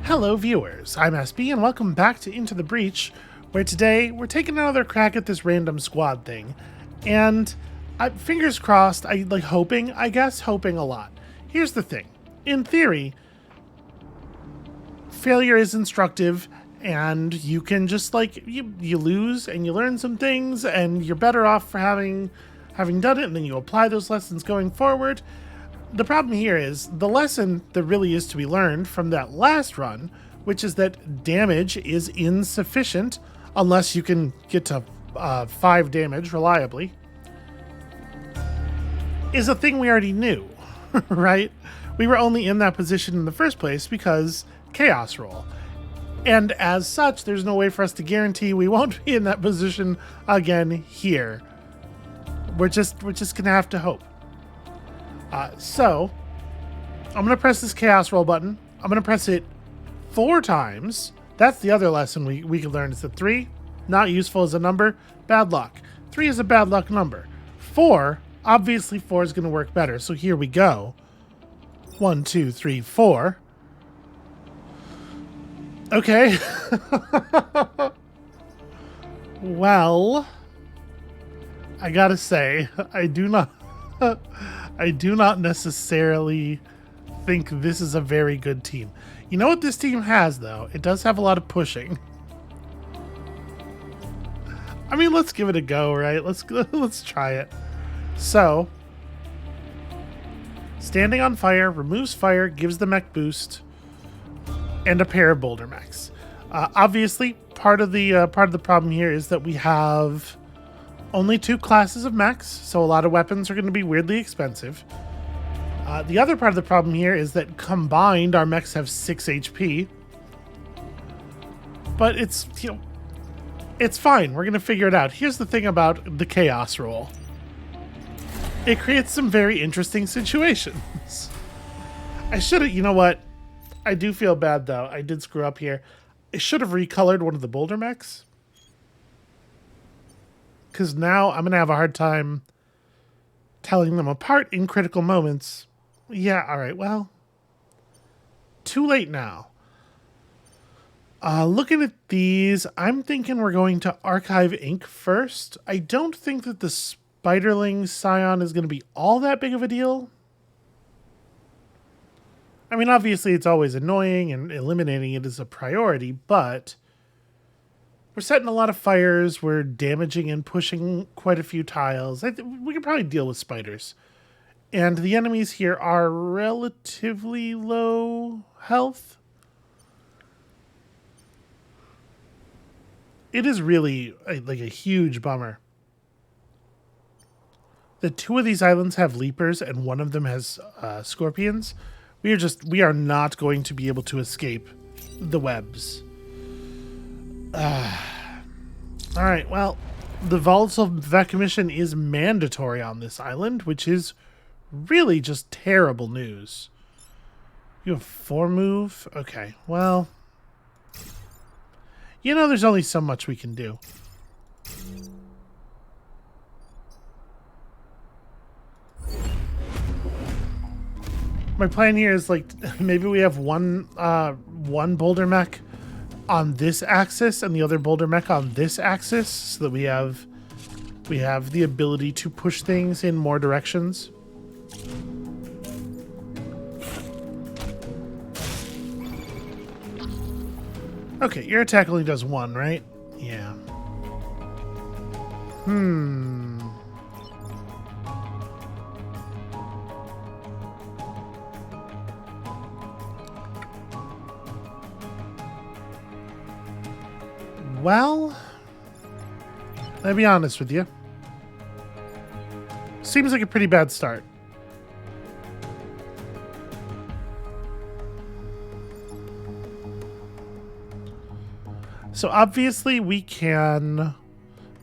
Hello viewers, I'm SB and welcome back to Into the Breach, where today we're taking another crack at this random squad thing. And fingers crossed, hoping a lot. Here's the thing. In theory, failure is instructive and you can just you lose and you learn some things and you're better off for having done it, and then you apply those lessons going forward. The problem here is the lesson that really is to be learned from that last run, which is that damage is insufficient unless you can get to 5 damage reliably, is a thing we already knew, right? We were only in that position in the first place because chaos roll. And as such, there's no way for us to guarantee we won't be in that position again here. We're just gonna have to hope. So, I'm going to press this chaos roll button. I'm going to press it 4 times. That's the other lesson we can learn, is that 3, not useful as a number, bad luck. 3 is a bad luck number. 4, obviously 4 is going to work better. So here we go. 1, 2, 3, 4. Okay. Well, I gotta say, I do not necessarily think this is a very good team. You know what this team has, though? It does have a lot of pushing. I mean, let's give it a go, right? Let's try it. So, standing on fire removes fire, gives the mech boost, and a pair of boulder mechs. Obviously, part of the problem here is that we have only 2 classes of mechs, so a lot of weapons are going to be weirdly expensive. The other part of the problem here is that combined, our mechs have 6 HP. But it's fine. We're going to figure it out. Here's the thing about the chaos roll. It creates some very interesting situations. I should have, you know what? I do feel bad, though. I did screw up here. I should have recolored one of the boulder mechs, because now I'm going to have a hard time telling them apart in critical moments. Yeah, all right, well, too late now. Looking at these, I'm thinking we're going to Archive Inc. first. I don't think that the Spiderling Scion is going to be all that big of a deal. I mean, obviously it's always annoying and eliminating it is a priority, but we're setting a lot of fires, we're damaging and pushing quite a few tiles. We can probably deal with spiders. And the enemies here are relatively low health. It is really a huge bummer that 2 of these islands have leapers and 1 of them has scorpions. We are not going to be able to escape the webs. Alright, well, the volatile vacuum mission is mandatory on this island, which is really just terrible news. You have 4 move? Okay, well, there's only so much we can do. My plan here is maybe we have one boulder mech on this axis and the other boulder mech on this axis, so that we have the ability to push things in more directions. Okay, your attack only does 1, right? Yeah. Well, let me be honest with you. Seems like a pretty bad start. So obviously we can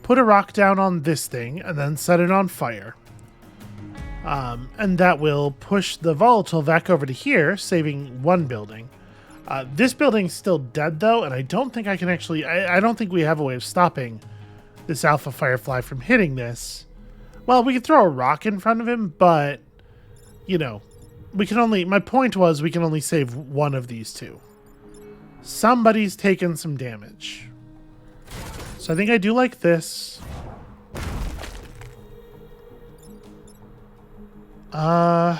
put a rock down on this thing and then set it on fire. And that will push the volatile back over to here, saving 1 building. This building's still dead, though, and I don't think I can actually... I don't think we have a way of stopping this Alpha Firefly from hitting this. Well, we could throw a rock in front of him, but, we can only... My point was we can only save 1 of these 2. Somebody's taken some damage. So I think I do like this. I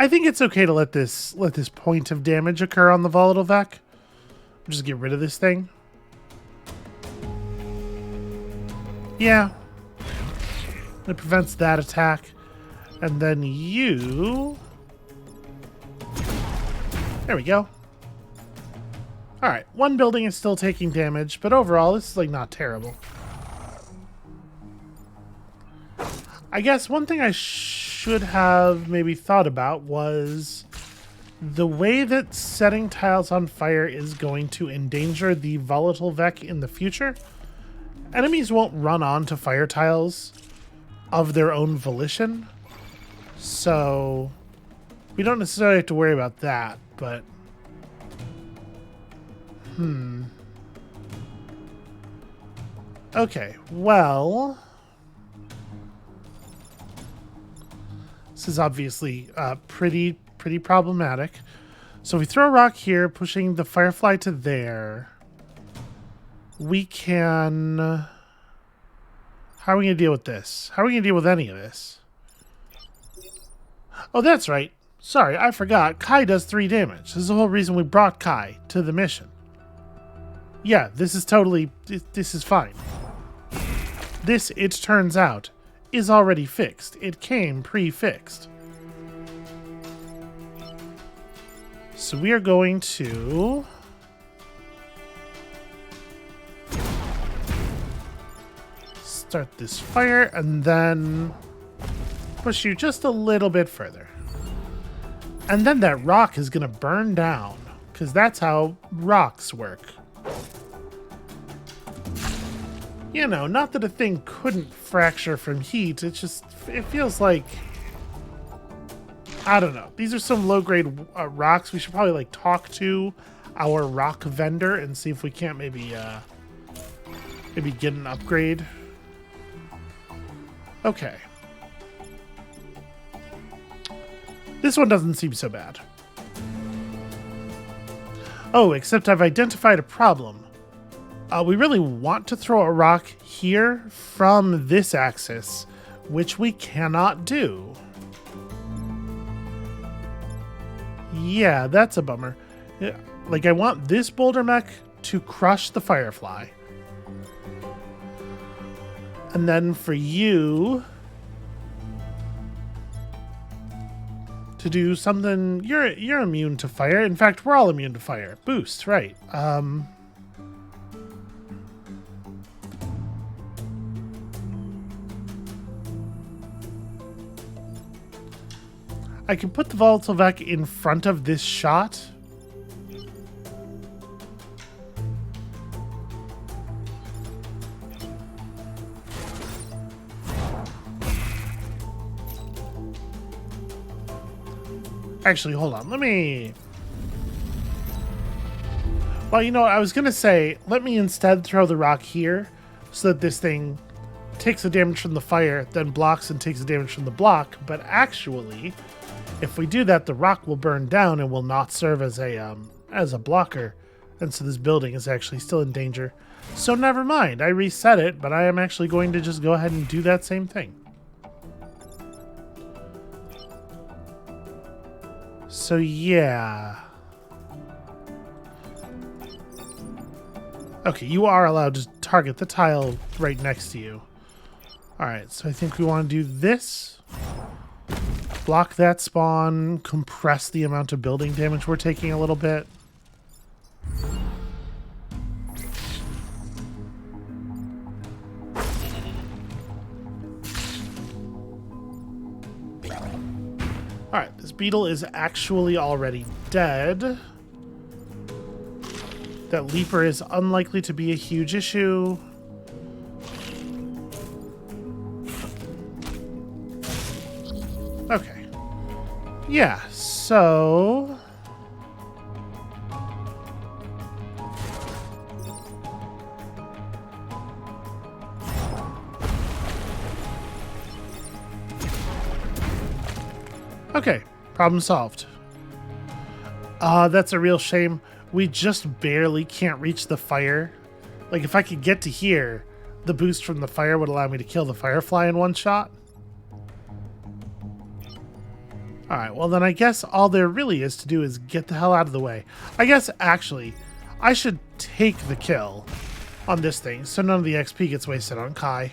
think it's okay to let this point of damage occur on the volatile Vec. Just get rid of this thing. Yeah. It prevents that attack. And then you... There we go. Alright, one building is still taking damage, but overall this is like not terrible. I guess one thing I should have maybe thought about was the way that setting tiles on fire is going to endanger the volatile Vec in the future. Enemies won't run onto fire tiles of their own volition, so we don't necessarily have to worry about that, but okay, well, this is obviously pretty problematic. So we throw a rock here, pushing the firefly to there. We can... How are we going to deal with this? How are we going to deal with any of this? Oh, that's right. Sorry, I forgot. Kai does 3 damage. This is the whole reason we brought Kai to the mission. Yeah, this is totally... This is fine. This, it turns out, is already fixed. It came pre-fixed. So we are going to... start this fire and then push you just a little bit further. And then that rock is going to burn down, because that's how rocks work. You know, not that a thing couldn't fracture from heat, it feels like, I don't know. These are some low-grade rocks. We should probably like talk to our rock vendor and see if we can't maybe get an upgrade. Okay. This one doesn't seem so bad. Oh, except I've identified a problem. We really want to throw a rock here from this axis, which we cannot do. Yeah, that's a bummer. Like, I want this boulder mech to crush the firefly. And then for you to do something, you're immune to fire. In fact, we're all immune to fire. Boost, right. I can put the volatile Vec in front of this shot. Actually, hold on. Let me... Well, you know what? I was going to say, let me instead throw the rock here so that this thing takes the damage from the fire, then blocks and takes the damage from the block. But actually, if we do that, the rock will burn down and will not serve as a blocker. And so this building is actually still in danger. So never mind. I reset it, but I am actually going to just go ahead and do that same thing. So yeah. Okay, you are allowed to target the tile right next to you. Alright, so I think we want to do this. Block that spawn, compress the amount of building damage we're taking a little bit. Alright, this beetle is actually already dead. That leaper is unlikely to be a huge issue. Okay. Yeah, so... Okay, problem solved. That's a real shame. We just barely can't reach the fire. Like, if I could get to here, the boost from the fire would allow me to kill the firefly in one shot. Alright, well then I guess all there really is to do is get the hell out of the way. I guess, actually, I should take the kill on this thing so none of the XP gets wasted on Kai.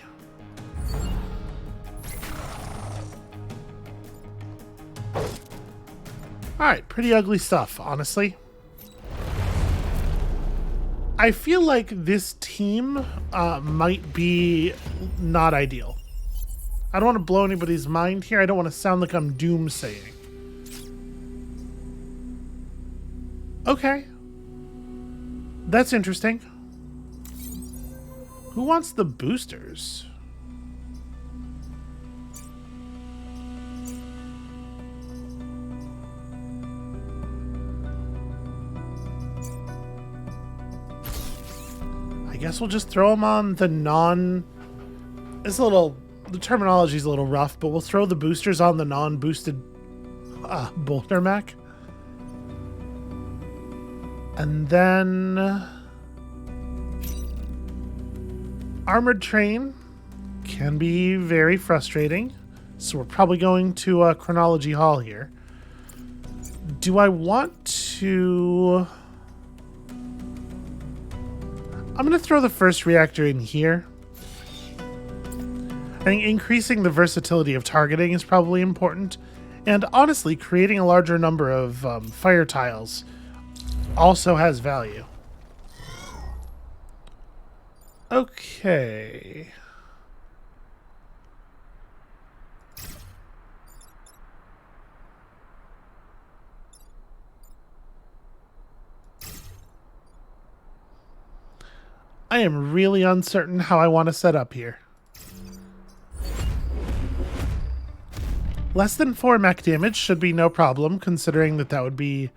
Alright, pretty ugly stuff, honestly. I feel like this team might be not ideal. I don't want to blow anybody's mind here. I don't want to sound like I'm doomsaying. Okay. That's interesting. Who wants the boosters? I guess we'll just throw them on the non... It's a little... The terminology is a little rough, but we'll throw the boosters on the non-boosted boulder mech. And then... Armored train can be very frustrating, so we're probably going to Chronology Hall here. Do I want to... I'm going to throw the first reactor in here. I think increasing the versatility of targeting is probably important. And honestly, creating a larger number of fire tiles also has value. Okay. I am really uncertain how I want to set up here. Less than 4 mech damage should be no problem, considering that that would be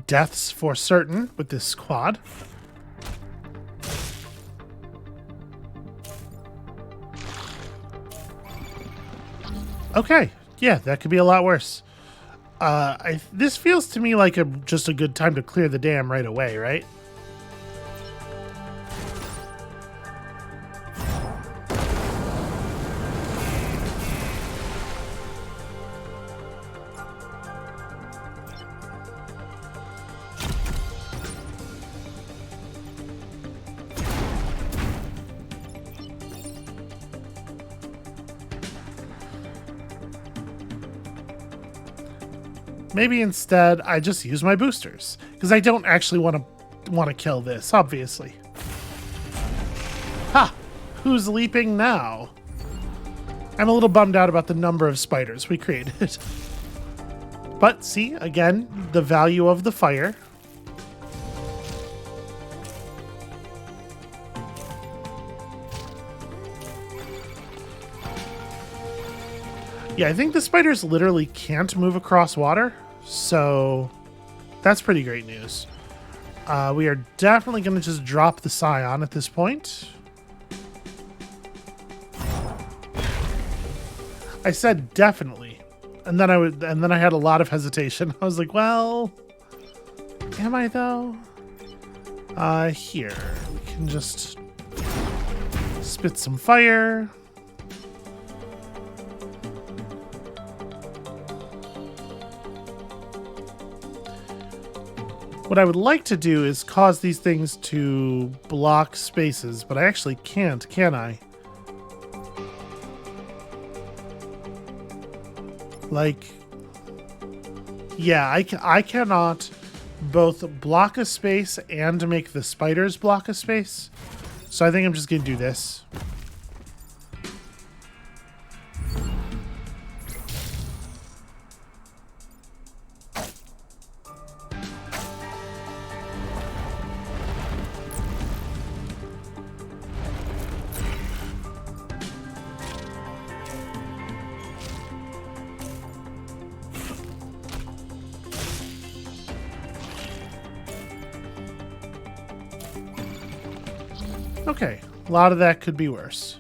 deaths for certain with this squad. Okay, yeah, that could be a lot worse. This feels to me like just a good time to clear the dam right away, right? Maybe instead I just use my boosters, because I don't actually want to kill this, obviously. Ha! Who's leaping now? I'm a little bummed out about the number of spiders we created. But see, again, the value of the fire. Yeah, I think the spiders literally can't move across water, so that's pretty great news. We are definitely going to just drop the Scion at this point. I said definitely, and then I had a lot of hesitation. I was like, well, am I though? Here we can just spit some fire. What I would like to do is cause these things to block spaces, but I actually can't, can I? Like, yeah, I cannot both block a space and make the spiders block a space. So I think I'm just going to do this. Okay, a lot of that could be worse.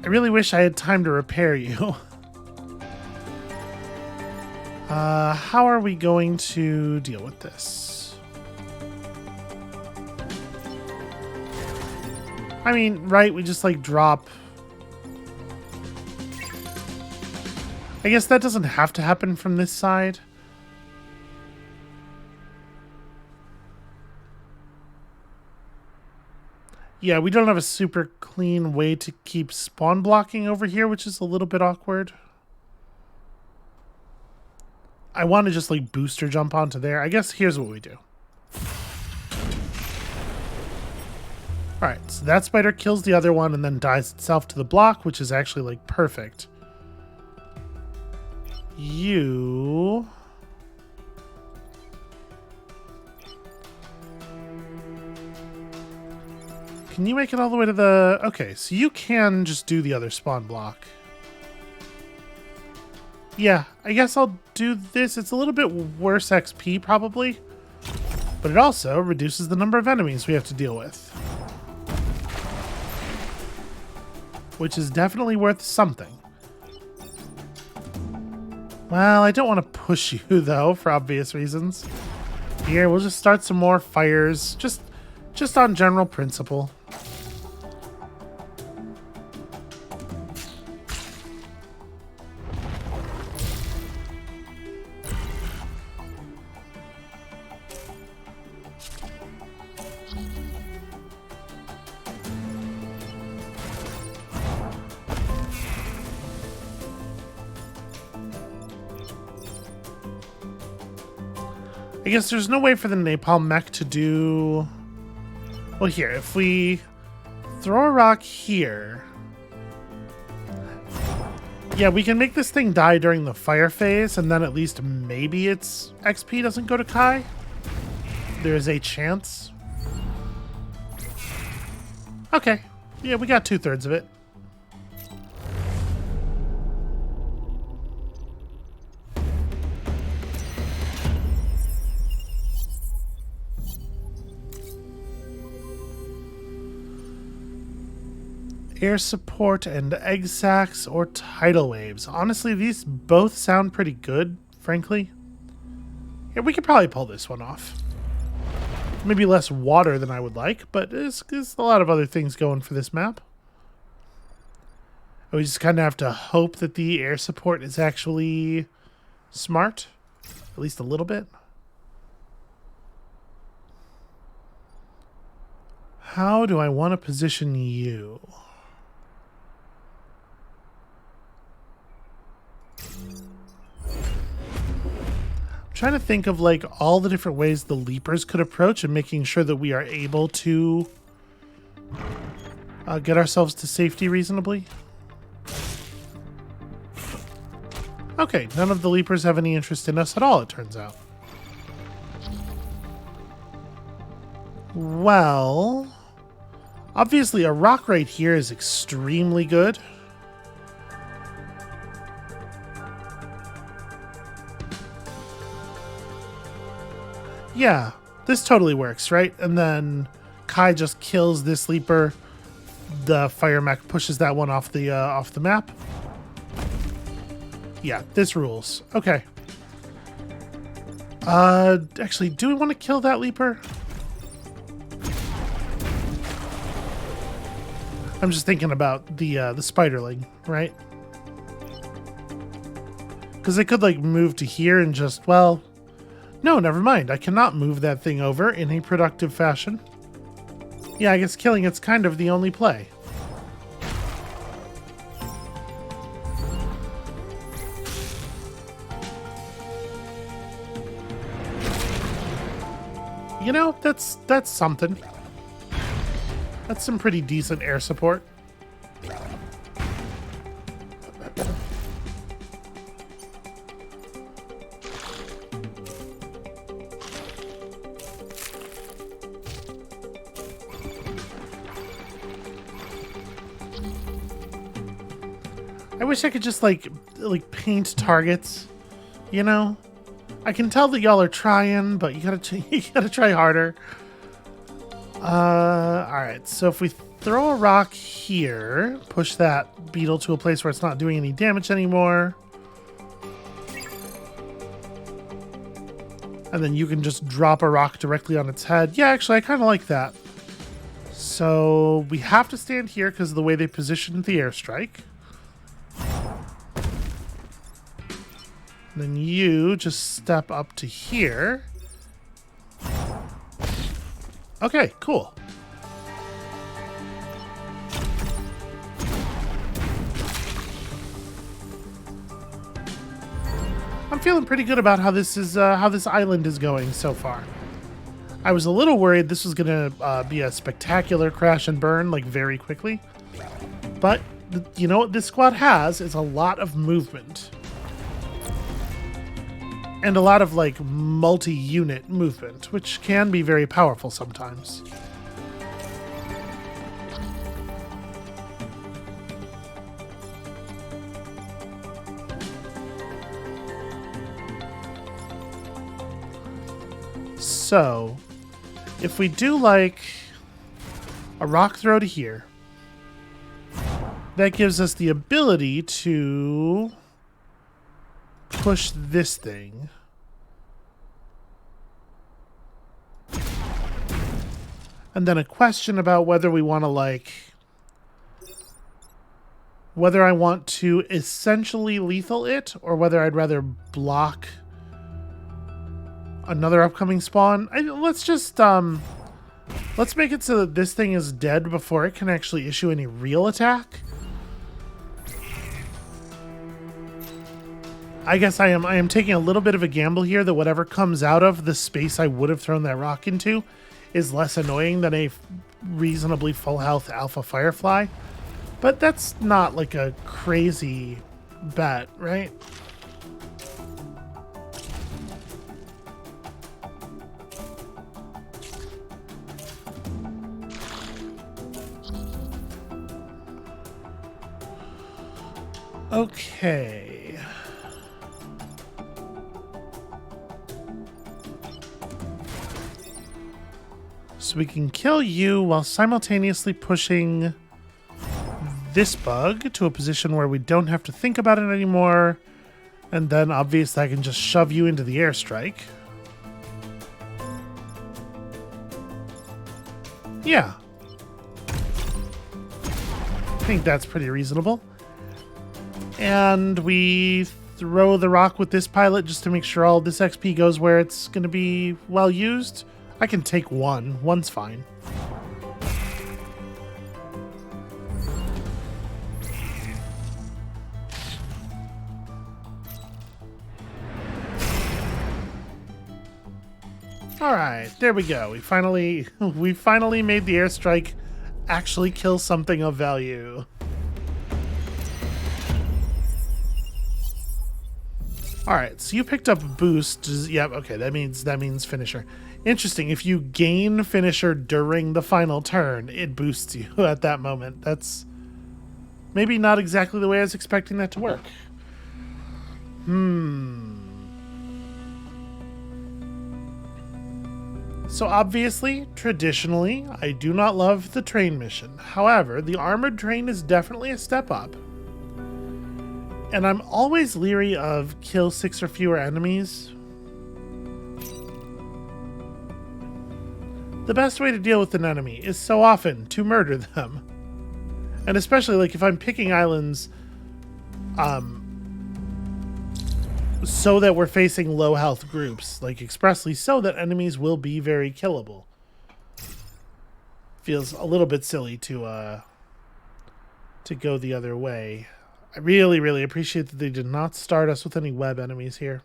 I really wish I had time to repair you. How are we going to deal with this? I mean, right, we just like drop. I guess that doesn't have to happen from this side. Yeah, we don't have a super clean way to keep spawn blocking over here, which is a little bit awkward. I want to just like booster jump onto there. I guess here's what we do. Alright, so that spider kills the other one and then dies itself to the block, which is actually like perfect. You... Can you make it all the way to the... Okay, so you can just do the other spawn block. Yeah, I guess I'll do this. It's a little bit worse XP, probably. But it also reduces the number of enemies we have to deal with. Which is definitely worth something. Well, I don't want to push you, though, for obvious reasons. Here, we'll just start some more fires. Just on general principle. I guess there's no way for the napalm mech to do... Well, here, if we throw a rock here... Yeah, we can make this thing die during the fire phase, and then at least maybe its XP doesn't go to Kai. There is a chance. Okay. Yeah, we got 2/3 of it. Air support and egg sacs or tidal waves. Honestly, these both sound pretty good, frankly. Yeah, we could probably pull this one off. Maybe less water than I would like, but there's a lot of other things going for this map. We just kind of have to hope that the air support is actually smart. At least a little bit. How do I want to position you? Trying to think of like all the different ways the leapers could approach and making sure that we are able to get ourselves to safety reasonably. Okay, none of the leapers have any interest in us at all, it turns out. Well, obviously a rock right here is extremely good. Yeah, this totally works, right? And then Kai just kills this leaper. The fire mech pushes that one off the map. Yeah, this rules. Okay. Actually, do we want to kill that leaper? I'm just thinking about the spiderling, right? Because they could like move to here and just, well, no, never mind. I cannot move that thing over in a productive fashion. Yeah, I guess killing it's kind of the only play. You know, that's something. That's some pretty decent air support. I wish I could just like paint targets, you know? I can tell that y'all are trying, but you gotta try harder. All right. So if we throw a rock here. Push that beetle to a place where it's not doing any damage anymore. And then you can just drop a rock directly on its head. Yeah, actually, I kind of like that. So we have to stand here because of the way they positioned the airstrike. Then you just step up to here. Okay, cool. I'm feeling pretty good about how this island is going so far. I was a little worried this was gonna be a spectacular crash and burn like very quickly, but you know what this squad has is a lot of movement and a lot of like multi-unit movement, which can be very powerful sometimes. So, if we do like a rock throw to here, that gives us the ability to push this thing. And then a question about whether we want to like, whether I want to essentially lethal it or whether I'd rather block another upcoming spawn. Let's just let's make it so that this thing is dead before it can actually issue any real attack. I guess I am taking a little bit of a gamble here that whatever comes out of the space I would have thrown that rock into is less annoying than a reasonably full health Alpha Firefly. But that's not like a crazy bet, right? Okay. So we can kill you while simultaneously pushing this bug to a position where we don't have to think about it anymore. And then obviously I can just shove you into the airstrike. Yeah. I think that's pretty reasonable. And we throw the rock with this pilot just to make sure all this XP goes where it's going to be well used. I can take one. One's fine. All right, there we go. We finally made the airstrike actually kill something of value. All right, so you picked up boost. Yep, okay, that means finisher. Interesting. If you gain finisher during the final turn, it boosts you at that moment. That's maybe not exactly the way I was expecting that to work. So obviously, traditionally, I do not love the train mission. However, the armored train is definitely a step up. And I'm always leery of kill 6 or fewer enemies. The best way to deal with an enemy is so often to murder them. And especially like if I'm picking islands so that we're facing low health groups, like expressly so that enemies will be very killable. Feels a little bit silly to go the other way. I really, really appreciate that they did not start us with any web enemies here.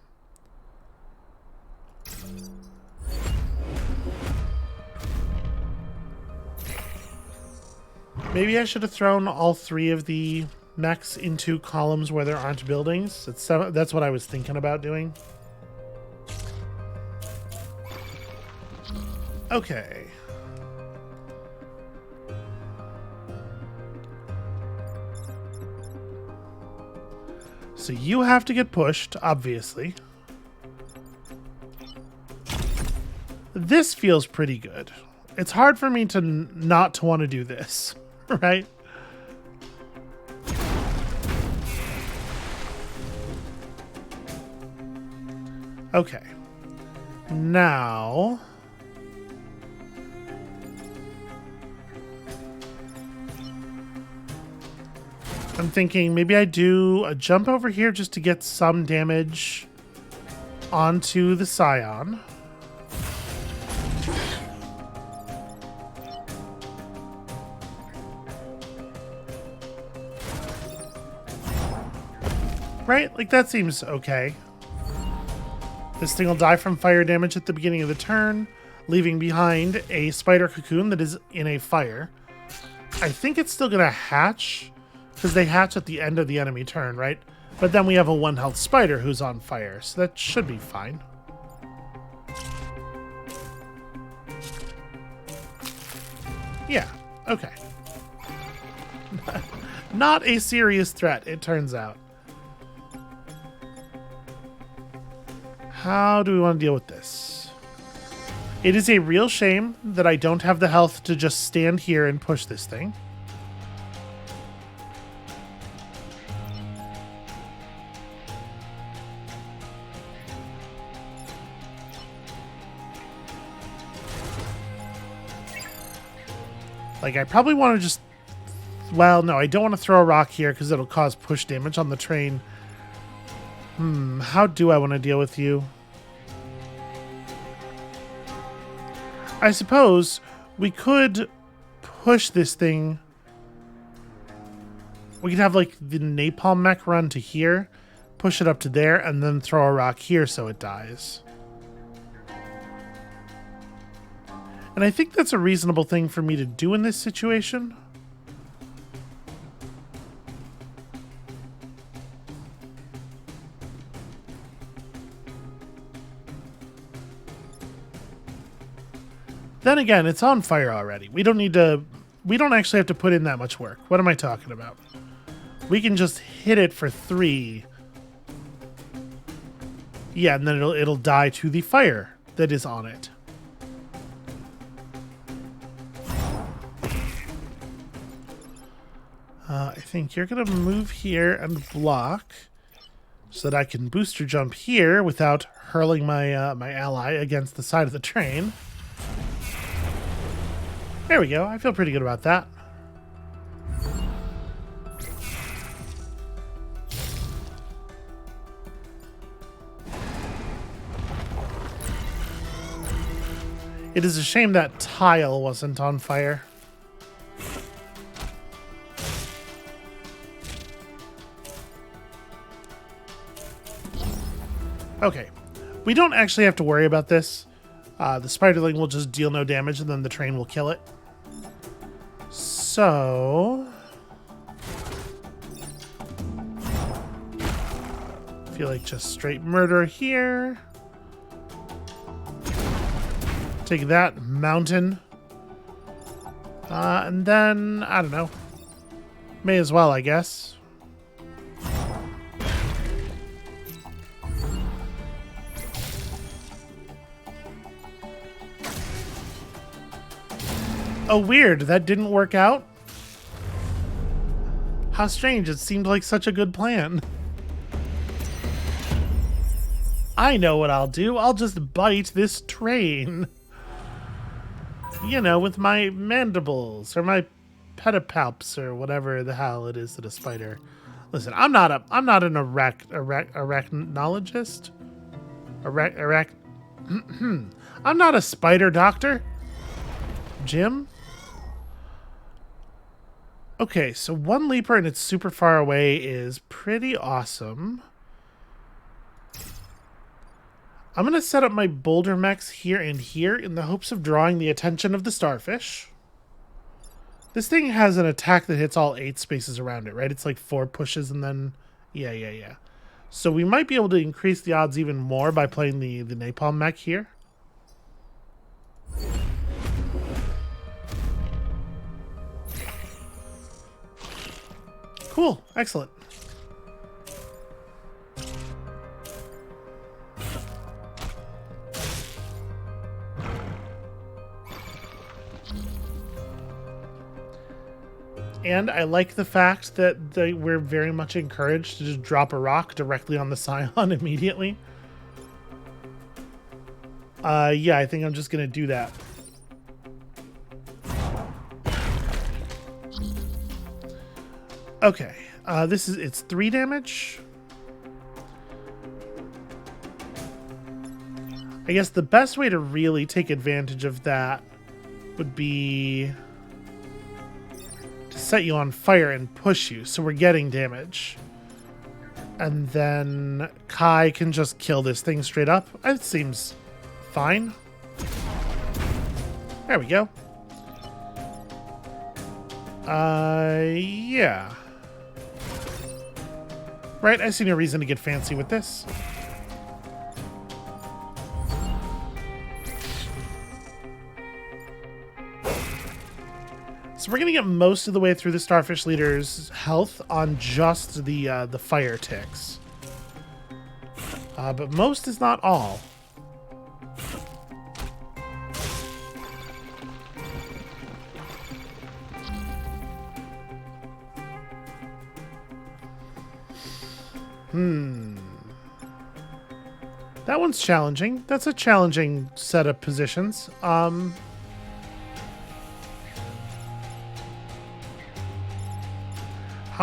Maybe I should have thrown all 3 of the mechs into columns where there aren't buildings. That's what I was thinking about doing. Okay. So you have to get pushed, obviously. This feels pretty good. It's hard for me to not to want to do this. right? Okay. Now... I'm thinking maybe I do a jump over here just to get some damage onto the Scion. Right? Like, that seems okay. This thing will die from fire damage at the beginning of the turn, leaving behind a spider cocoon that is in a fire. I think it's still going to hatch, because they hatch at the end of the enemy turn, right? But then we have a 1 health spider who's on fire, so that should be fine. Yeah, okay. Not a serious threat, it turns out. How do we want to deal with this? It is a real shame that I don't have the health to just stand here and push this thing. Like, I probably want to just... Well, no, I don't want to throw a rock here because it'll cause push damage on the train. How do I want to deal with you? I suppose we could push this thing. We could have, like, the napalm mech run to here, push it up to there, and then throw a rock here so it dies. And I think that's a reasonable thing for me to do in this situation. Then again, it's on fire already. We don't actually have to put in that much work. What am I talking about? We can just hit it for 3. Yeah, and then it'll die to the fire that is on it. I think you're going to move here and block so that I can booster jump here without hurling my my ally against the side of the train. There we go. I feel pretty good about that. It is a shame that tile wasn't on fire. Okay. We don't actually have to worry about this. The spiderling will just deal no damage and then the train will kill it. So... I feel like just straight murder here. Take that, mountain. And then, I don't know. May as well, I guess. Oh, weird. That didn't work out? How strange. It seemed like such a good plan. I know what I'll do. I'll just bite this train. You know, with my mandibles or my pedipalps or whatever the hell it is that a spider. Listen, I'm not an arachnologist. I'm not a spider doctor. Jim? Okay, so 1 leaper and it's super far away is pretty awesome. I'm going to set up my boulder mechs here and here in the hopes of drawing the attention of the starfish. This thing has an attack that hits all 8 spaces around it, right? It's like 4 pushes and then... Yeah. So we might be able to increase the odds even more by playing the napalm mech here. Cool. Excellent. And I like the fact that we're very much encouraged to just drop a rock directly on the Scion immediately. Yeah, I think I'm just going to do that. Okay, it's 3 damage. I guess the best way to really take advantage of that would be to set you on fire and push you, so we're getting damage. And then Kai can just kill this thing straight up. It seems fine. There we go. Yeah. Right, I see no reason to get fancy with this. So we're gonna get most of the way through the Starfish Leader's health on just the fire ticks. But most is not all. That one's challenging. That's a challenging set of positions. How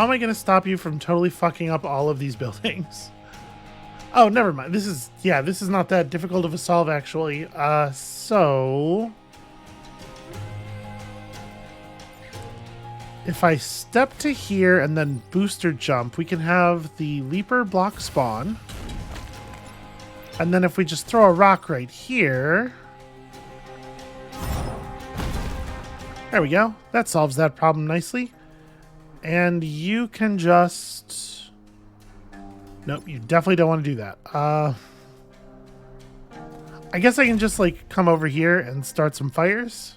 am I going to stop you from totally fucking up all of these buildings? Oh, never mind. This is not that difficult of a solve, actually. So if I step to here and then booster jump, we can have the leaper block spawn. And then if we just throw a rock right here... There we go. That solves that problem nicely. And you can just... Nope, you definitely don't want to do that. I guess I can just, like, come over here and start some fires.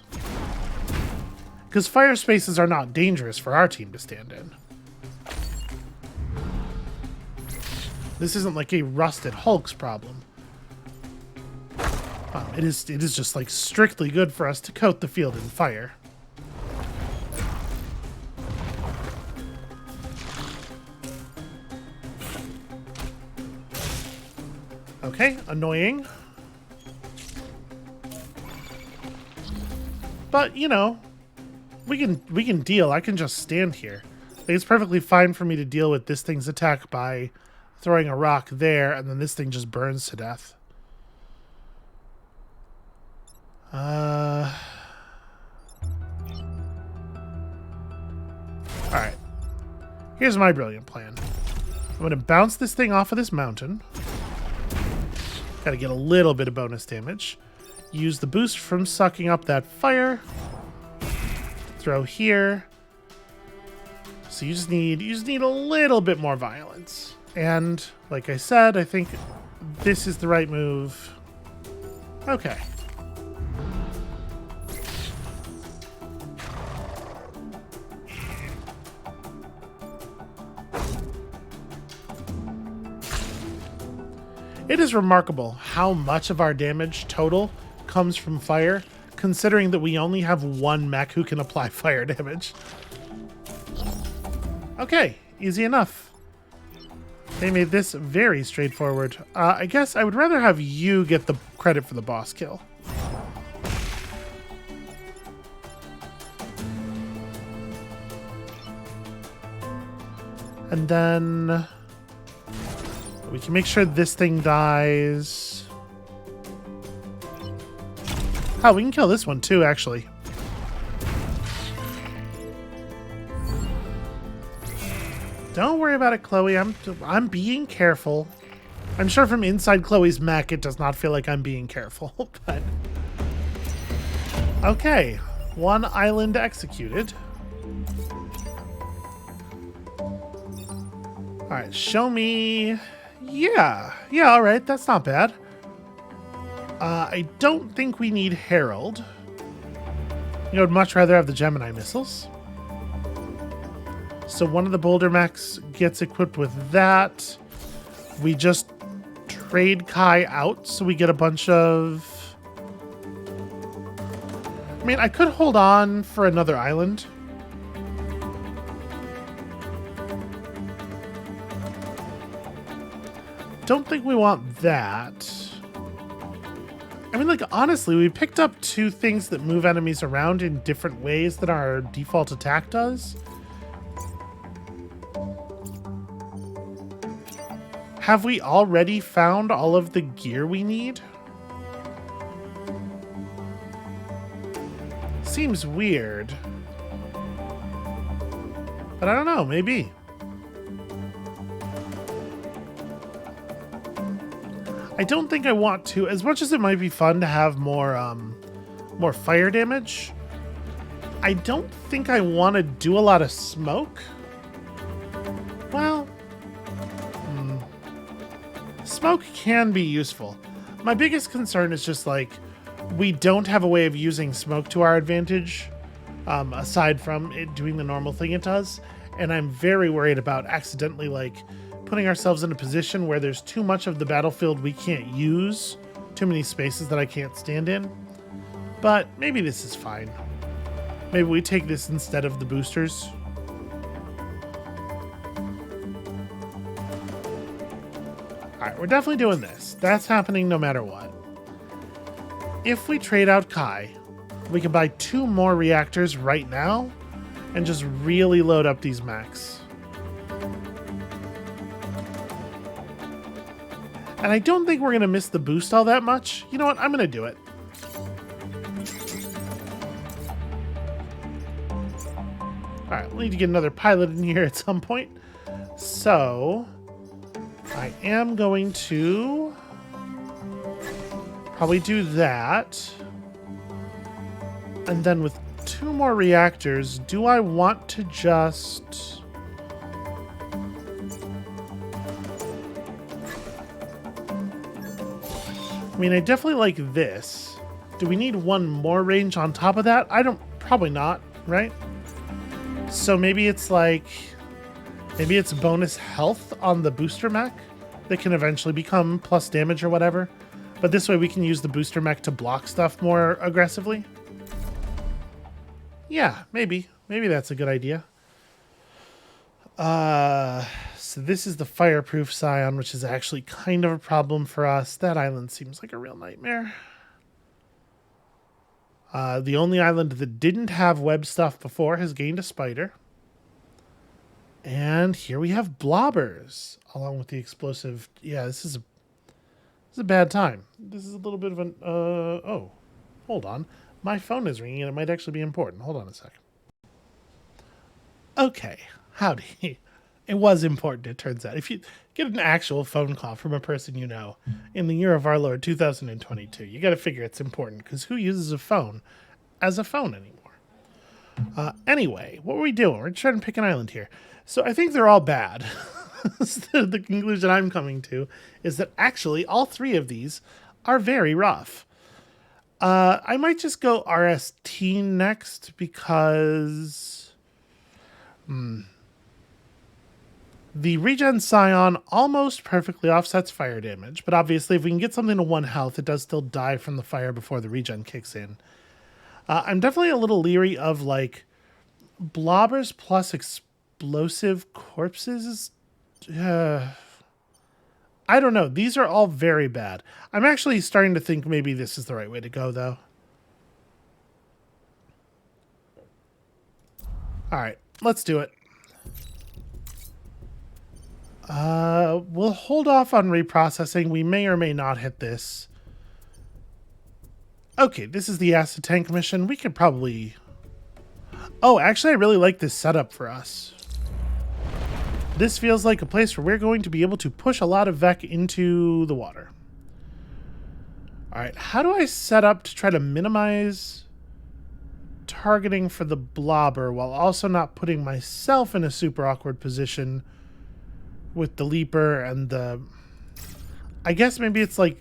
Because fire spaces are not dangerous for our team to stand in. This isn't like a rusted Hulk's problem. It is just, like, strictly good for us to coat the field in fire. Okay, annoying. But, you know, we can deal. I can just stand here. I think it's perfectly fine for me to deal with this thing's attack by throwing a rock there, and then this thing just burns to death. Alright. Here's my brilliant plan. I'm going to bounce this thing off of this mountain. Gotta get a little bit of bonus damage. Use the boost from sucking up that fire. Throw here. So you just need a little bit more violence. And like I said, I think this is the right move. Okay. It is remarkable how much of our damage total comes from fire, considering that we only have one mech who can apply fire damage. Okay, easy enough. They made this very straightforward. I guess I would rather have you get the credit for the boss kill. And then we can make sure this thing dies. Oh, we can kill this one too, actually. Don't worry about it, Chloe. I'm being careful. I'm sure from inside Chloe's mech it does not feel like I'm being careful, but... Okay, one island executed. Alright, show me... Yeah, alright, that's not bad. I don't think we need Herald. I would much rather have the Gemini missiles. So one of the boulder mechs gets equipped with that. We just trade Kai out so we get a bunch of... I mean, I could hold on for another island. Don't think we want that. I mean, like, honestly, we picked up 2 things that move enemies around in different ways than our default attack does. Have we already found all of the gear we need? Seems weird. But I don't know, maybe. I don't think I want to, as much as it might be fun to have more fire damage, I don't think I want to do a lot of smoke. Well, smoke can be useful. My biggest concern is just like, we don't have a way of using smoke to our advantage, aside from it doing the normal thing it does. And I'm very worried about accidentally, like, putting ourselves in a position where there's too much of the battlefield we can't use, too many spaces that I can't stand in. But maybe this is fine. Maybe we take this instead of the boosters. Alright, we're definitely doing this. That's happening no matter what. If we trade out Kai, we can buy 2 more reactors right now and just really load up these mechs. And I don't think we're going to miss the boost all that much. You know what? I'm going to do it. Alright, we'll need to get another pilot in here at some point. So, I am going to probably do that. And then with 2 more reactors, do I want to just... I mean, I definitely like this. Do we need 1 more range on top of that? Probably not, right? So maybe it's like, maybe it's bonus health on the booster mech that can eventually become plus damage or whatever. But this way we can use the booster mech to block stuff more aggressively. Yeah, maybe. Maybe that's a good idea. So this is the fireproof Scion, which is actually kind of a problem for us. That island seems like a real nightmare. The only island that didn't have web stuff before has gained a spider. And here we have blobbers, along with the explosive. Yeah, this is a bad time. This is a little bit of an... oh, hold on. My phone is ringing and it might actually be important. Hold on a second. Okay, howdy. It was important, it turns out. If you get an actual phone call from a person you know in the year of our Lord 2022, you got to figure it's important, because who uses a phone as a phone anymore? Anyway, what were we doing? We're trying to pick an island here. So I think they're all bad. The conclusion I'm coming to is that actually all 3 of these are very rough. I might just go RST next because... the regen Scion almost perfectly offsets fire damage, but obviously if we can get something to 1 health, it does still die from the fire before the regen kicks in. I'm definitely a little leery of, like, blobbers plus explosive corpses. I don't know. These are all very bad. I'm actually starting to think maybe this is the right way to go, though. Alright, let's do it. We'll hold off on reprocessing. We may or may not hit this. Okay, this is the acid tank mission. We could probably... Oh, actually, I really like this setup for us. This feels like a place where we're going to be able to push a lot of Vec into the water. Alright, how do I set up to try to minimize targeting for the blobber while also not putting myself in a super awkward position with the leaper and the... I guess maybe it's like...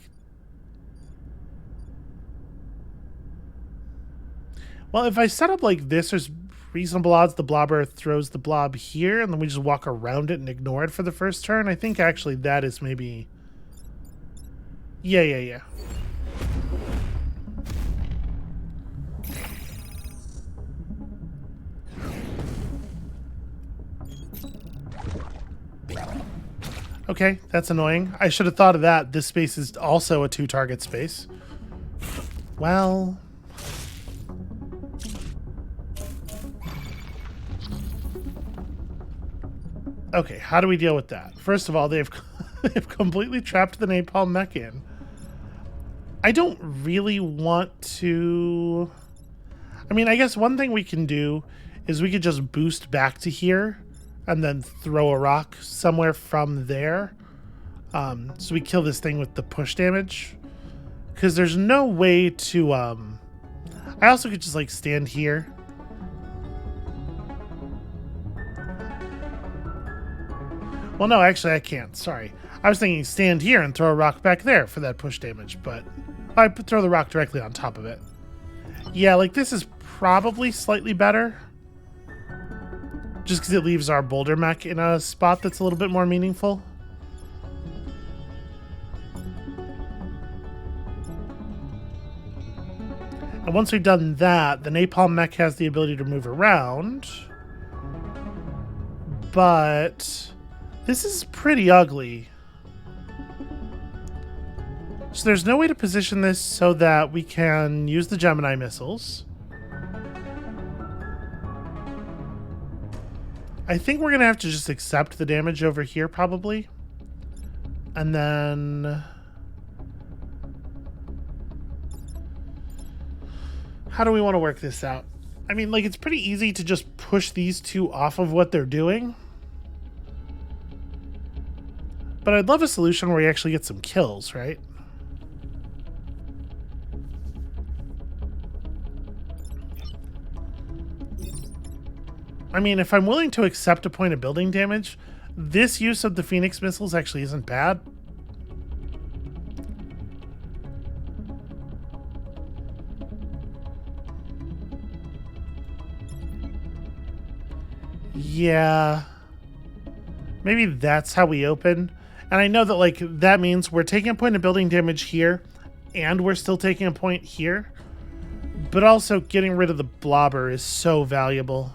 Well, if I set up like this, there's reasonable odds the blobber throws the blob here, and then we just walk around it and ignore it for the first turn. I think actually that is maybe... Yeah. Okay, that's annoying. I should have thought of that. This space is also a 2-target space. Well... Okay, how do we deal with that? First of all, they've completely trapped the napalm mech in. I don't really want to... I mean, I guess one thing we can do is we could just boost back to here and then throw a rock somewhere from there. So we kill this thing with the push damage. Because there's no way to... I also could just, like, stand here. Well, no, actually, I can't. Sorry. I was thinking stand here and throw a rock back there for that push damage, but I throw the rock directly on top of it. Yeah, like, this is probably slightly better. Just because it leaves our boulder mech in a spot that's a little bit more meaningful. And once we've done that, the napalm mech has the ability to move around. But... this is pretty ugly. So there's no way to position this so that we can use the Gemini missiles. I think we're going to have to just accept the damage over here, probably. And then... how do we want to work this out? I mean, like, it's pretty easy to just push these two off of what they're doing. But I'd love a solution where you actually get some kills, right? I mean, if I'm willing to accept a point of building damage, this use of the Phoenix missiles actually isn't bad. Yeah. Maybe that's how we open. And I know that, like, that means we're taking a point of building damage here, and we're still taking a point here. But also, getting rid of the blobber is so valuable.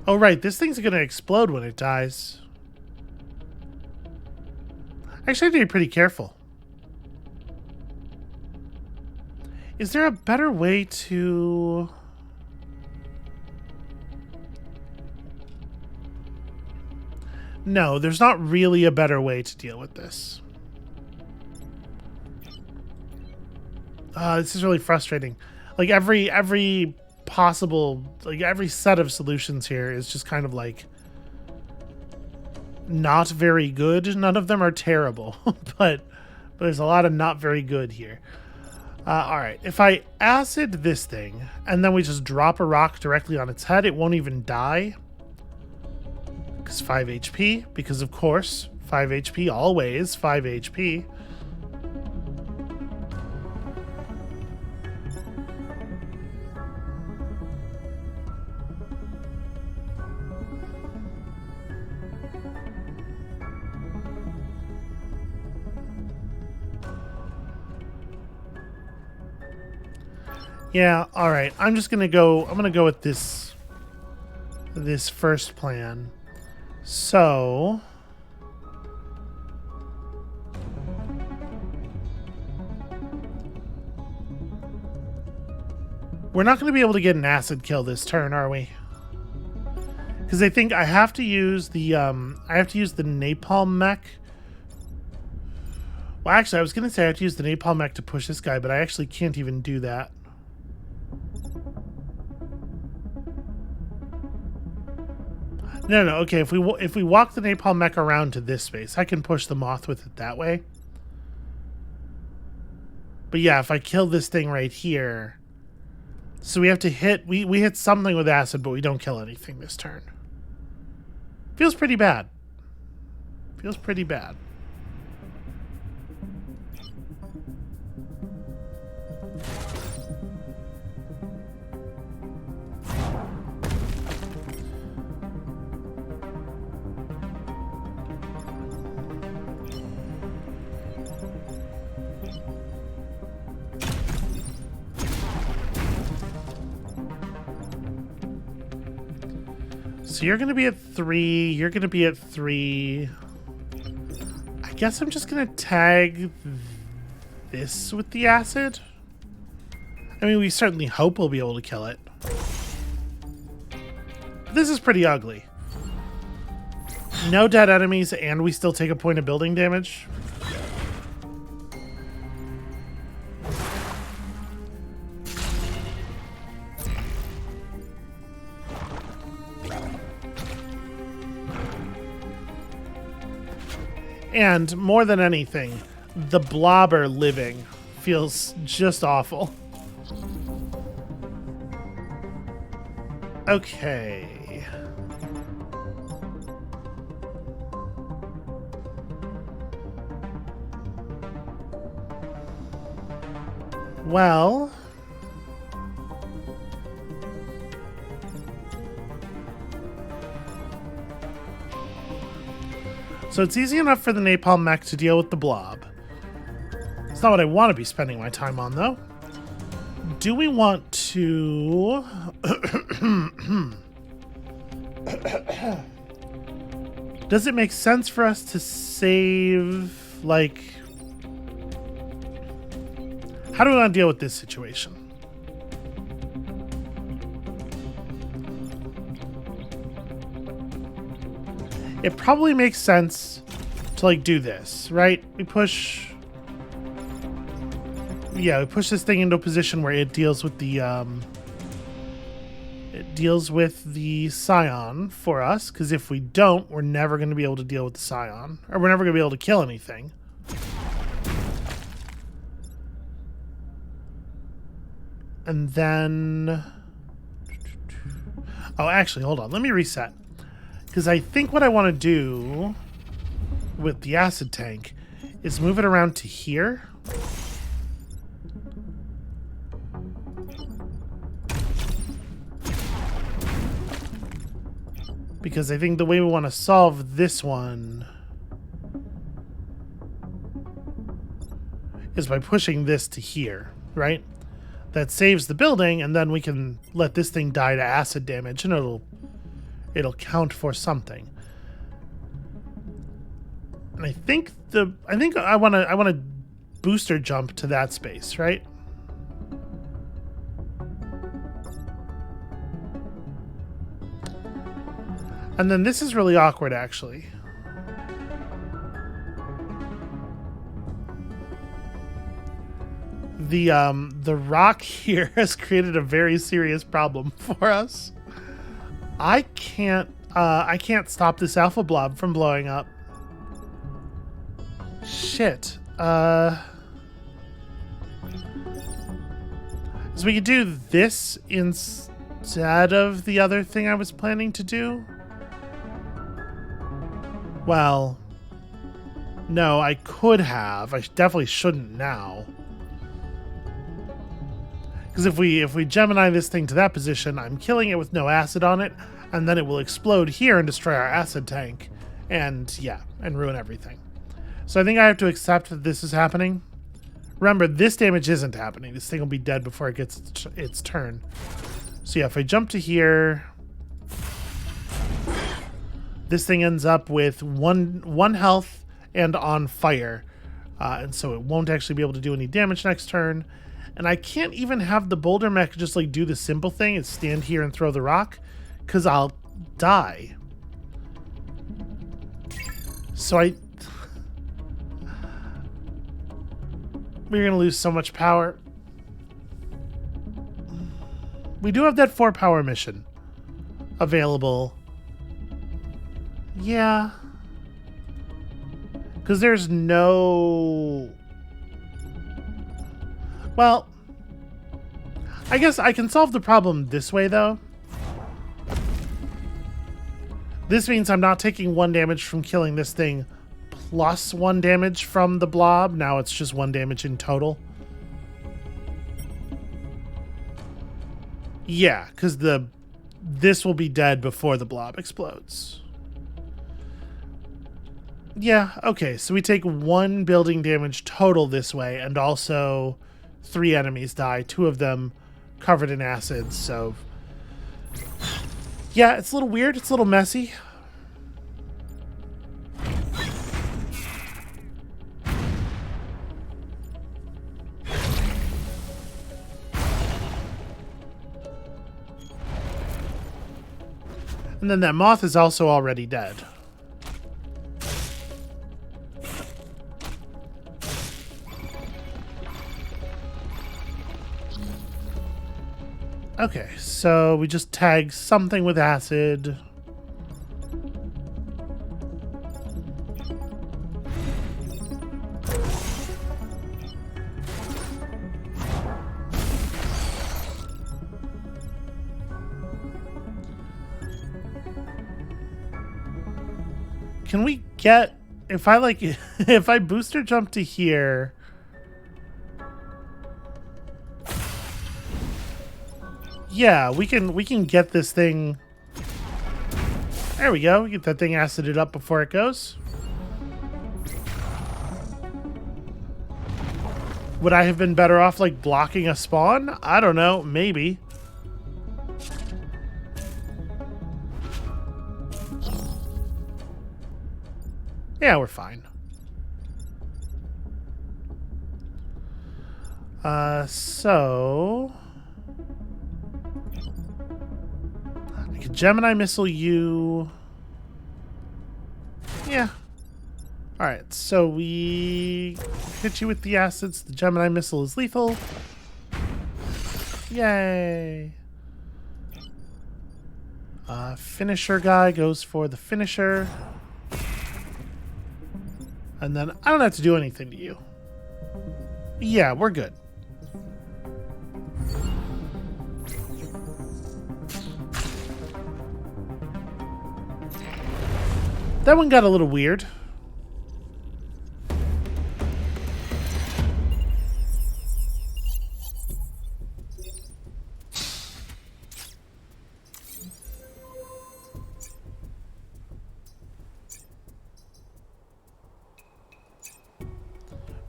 Oh, right, this thing's gonna explode when it dies. Actually, I have to be pretty careful. Is there a better way to... No, there's not really a better way to deal with this. This is really frustrating. Like, every possible... like, every set of solutions here is just kind of, like... not very good. None of them are terrible. but there's a lot of not very good here. Alright, if I acid this thing, and then we just drop a rock directly on its head, it won't even die. Because 5 HP, because of course, 5 HP, always 5 HP. Yeah, all right. I'm going to go with this first plan. So we're not going to be able to get an acid kill this turn, are we? Because I think I have to use the napalm mech. Well, actually, I was going to say I have to use the napalm mech to push this guy, but I actually can't even do that. No, okay, if we walk the napalm mech around to this space, I can push the moth with it that way. But yeah, if I kill this thing right here... So we have to hit... We hit something with acid, but we don't kill anything this turn. Feels pretty bad. Feels pretty bad. So you're going to be at 3. You're going to be at 3. I guess I'm just going to tag this with the acid. I mean, we certainly hope we'll be able to kill it. This is pretty ugly. No dead enemies, and we still take a point of building damage. And more than anything, the blobber living feels just awful. Okay. Well, so it's easy enough for the napalm mech to deal with the blob. It's not what I want to be spending my time on, though. Do we want to... Does it make sense for us to save, like... How do we want to deal with this situation? It probably makes sense to, like, do this, right? We push... Yeah, we push this thing into a position where it deals with the, it deals with the scion for us, because if we don't, we're never going to be able to deal with the scion. Or we're never going to be able to kill anything. And then... Oh, actually, hold on. Let me reset. Because I think what I want to do with the acid tank is move it around to here. Because I think the way we want to solve this one is by pushing this to here, right? That saves the building, and then we can let this thing die to acid damage, and it'll count for something. And I think I want to booster jump to that space, right? And then this is really awkward, actually. The rock here has created a very serious problem for us. I can't stop this alpha blob from blowing up. Shit. So we could do this instead of the other thing I was planning to do. Well, no, I could have. I definitely shouldn't now. Because if we Gemini this thing to that position, I'm killing it with no acid on it, and then it will explode here and destroy our acid tank, and yeah, and ruin everything. So I think I have to accept that this is happening. Remember, this damage isn't happening. This thing will be dead before it gets its turn. So yeah, if I jump to here... This thing ends up with one health and on fire. And so it won't actually be able to do any damage next turn. And I can't even have the boulder mech just like do the simple thing and stand here and throw the rock, because I'll die. So we're going to lose so much power. We do have that 4 power mission available. Yeah. Because there's no... Well, I guess I can solve the problem this way, though. This means I'm not taking 1 damage from killing this thing plus 1 damage from the blob. Now it's just 1 damage in total. Yeah, because this will be dead before the blob explodes. Yeah, okay, so we take 1 building damage total this way, and also 3 enemies die, 2 of them covered in acid, so... Yeah, it's a little weird. It's a little messy. And then that moth is also already dead. Okay, so we just tag something with acid. Can we get, if I like, if I booster jump to here, yeah, we can get this thing. There we go. Get that thing acided up before it goes. Would I have been better off like blocking a spawn? I don't know, maybe. Yeah, we're fine. So I could Gemini missile you. Yeah. Alright, so we hit you with the acids. The Gemini missile is lethal. Yay. Finisher guy goes for the finisher. And then I don't have to do anything to you. Yeah, we're good. That one got a little weird.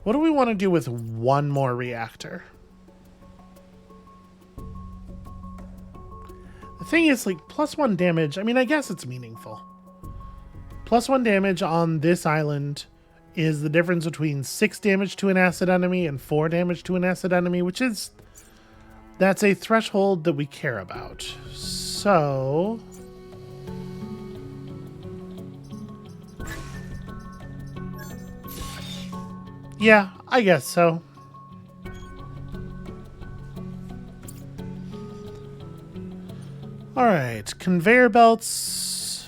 What do we want to do with one more reactor? The thing is, like, +1 damage, I mean, I guess it's meaningful. +1 damage on this island is the difference between 6 damage to an acid enemy and 4 damage to an acid enemy, which is... that's a threshold that we care about. So... yeah, I guess so. Alright, conveyor belts.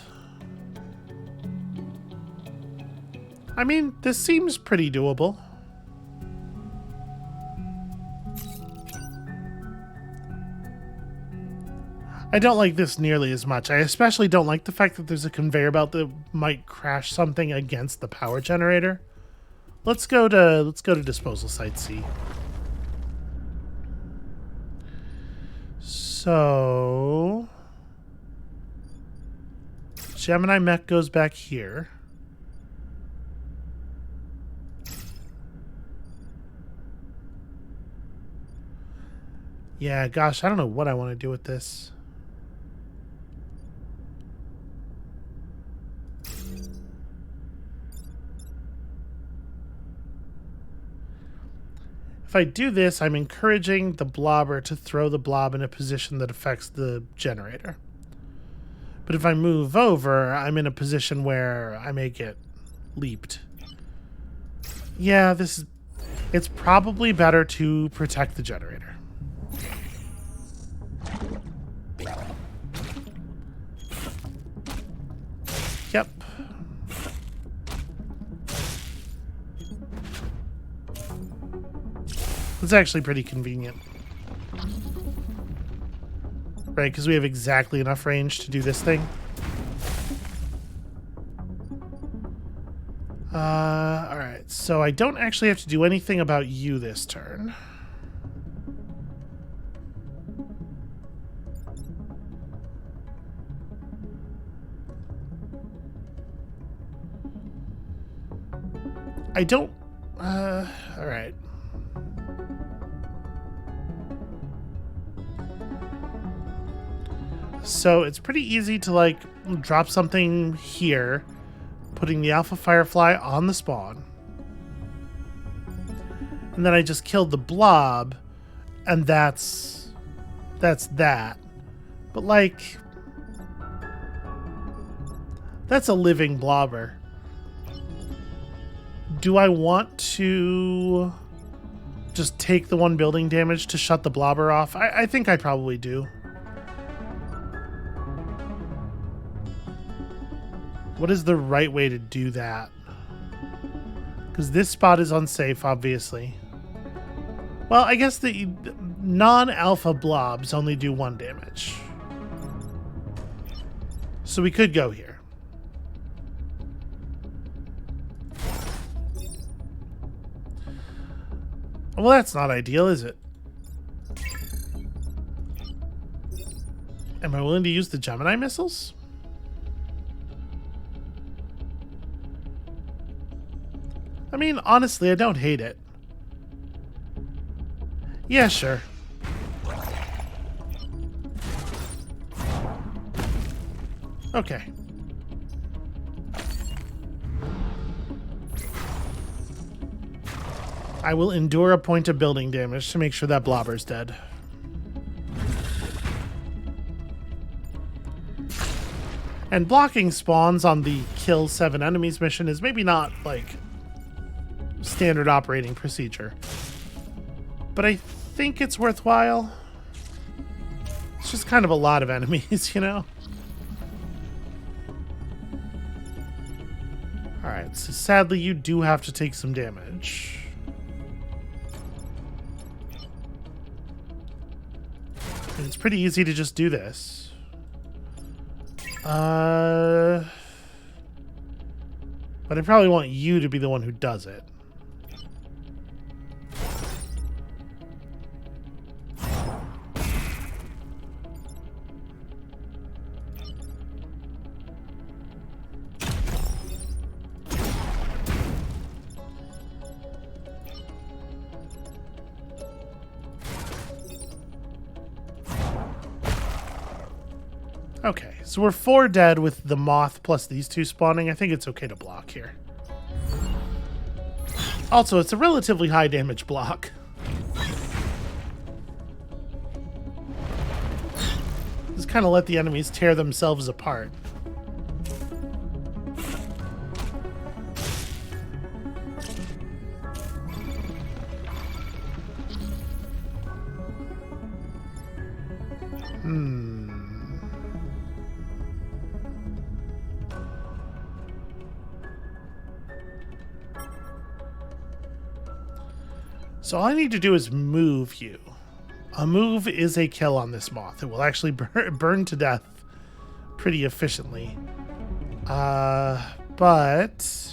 I mean, this seems pretty doable. I don't like this nearly as much. I especially don't like the fact that there's a conveyor belt that might crash something against the power generator. Let's go to disposal site C. So Gemini mech goes back here. Yeah, gosh, I don't know what I want to do with this. If I do this, I'm encouraging the blobber to throw the blob in a position that affects the generator. But if I move over, I'm in a position where I may get leaped. Yeah, it's probably better to protect the generator. Yep. It's actually pretty convenient. Right, because we have exactly enough range to do this thing. Alright, so I don't actually have to do anything about you this turn. I don't... alright. So it's pretty easy to like drop something here, putting the alpha firefly on the spawn. And then I just killed the blob, and that's that. But like, that's a living blobber. Do I want to just take the 1 building damage to shut the blobber off? I think I probably do. What is the right way to do that? Because this spot is unsafe, obviously. Well, I guess the non-alpha blobs only do 1 damage. So we could go here. Well, that's not ideal, is it? Am I willing to use the Gemini missiles? I mean, honestly, I don't hate it. Yeah, sure. Okay. I will endure a point of building damage to make sure that blobber's dead. And blocking spawns on the kill 7 enemies mission is maybe not, like, standard operating procedure. But I think it's worthwhile. It's just kind of a lot of enemies, you know? Alright, so sadly you do have to take some damage. And it's pretty easy to just do this. But I probably want you to be the one who does it. Okay, so we're 4 dead with the moth plus these 2 spawning. I think it's okay to block here. Also, it's a relatively high damage block. Just kind of let the enemies tear themselves apart. So all I need to do is move you. A move is a kill on this moth. It will actually burn to death pretty efficiently. But...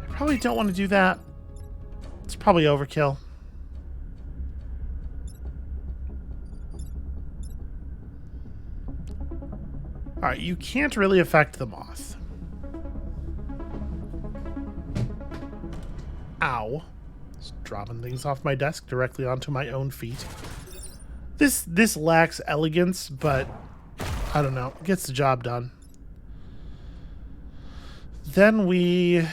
I probably don't want to do that. It's probably overkill. Alright, you can't really affect the moth. Ow. Just dropping things off my desk directly onto my own feet. This lacks elegance, but I don't know. It gets the job done. Then we...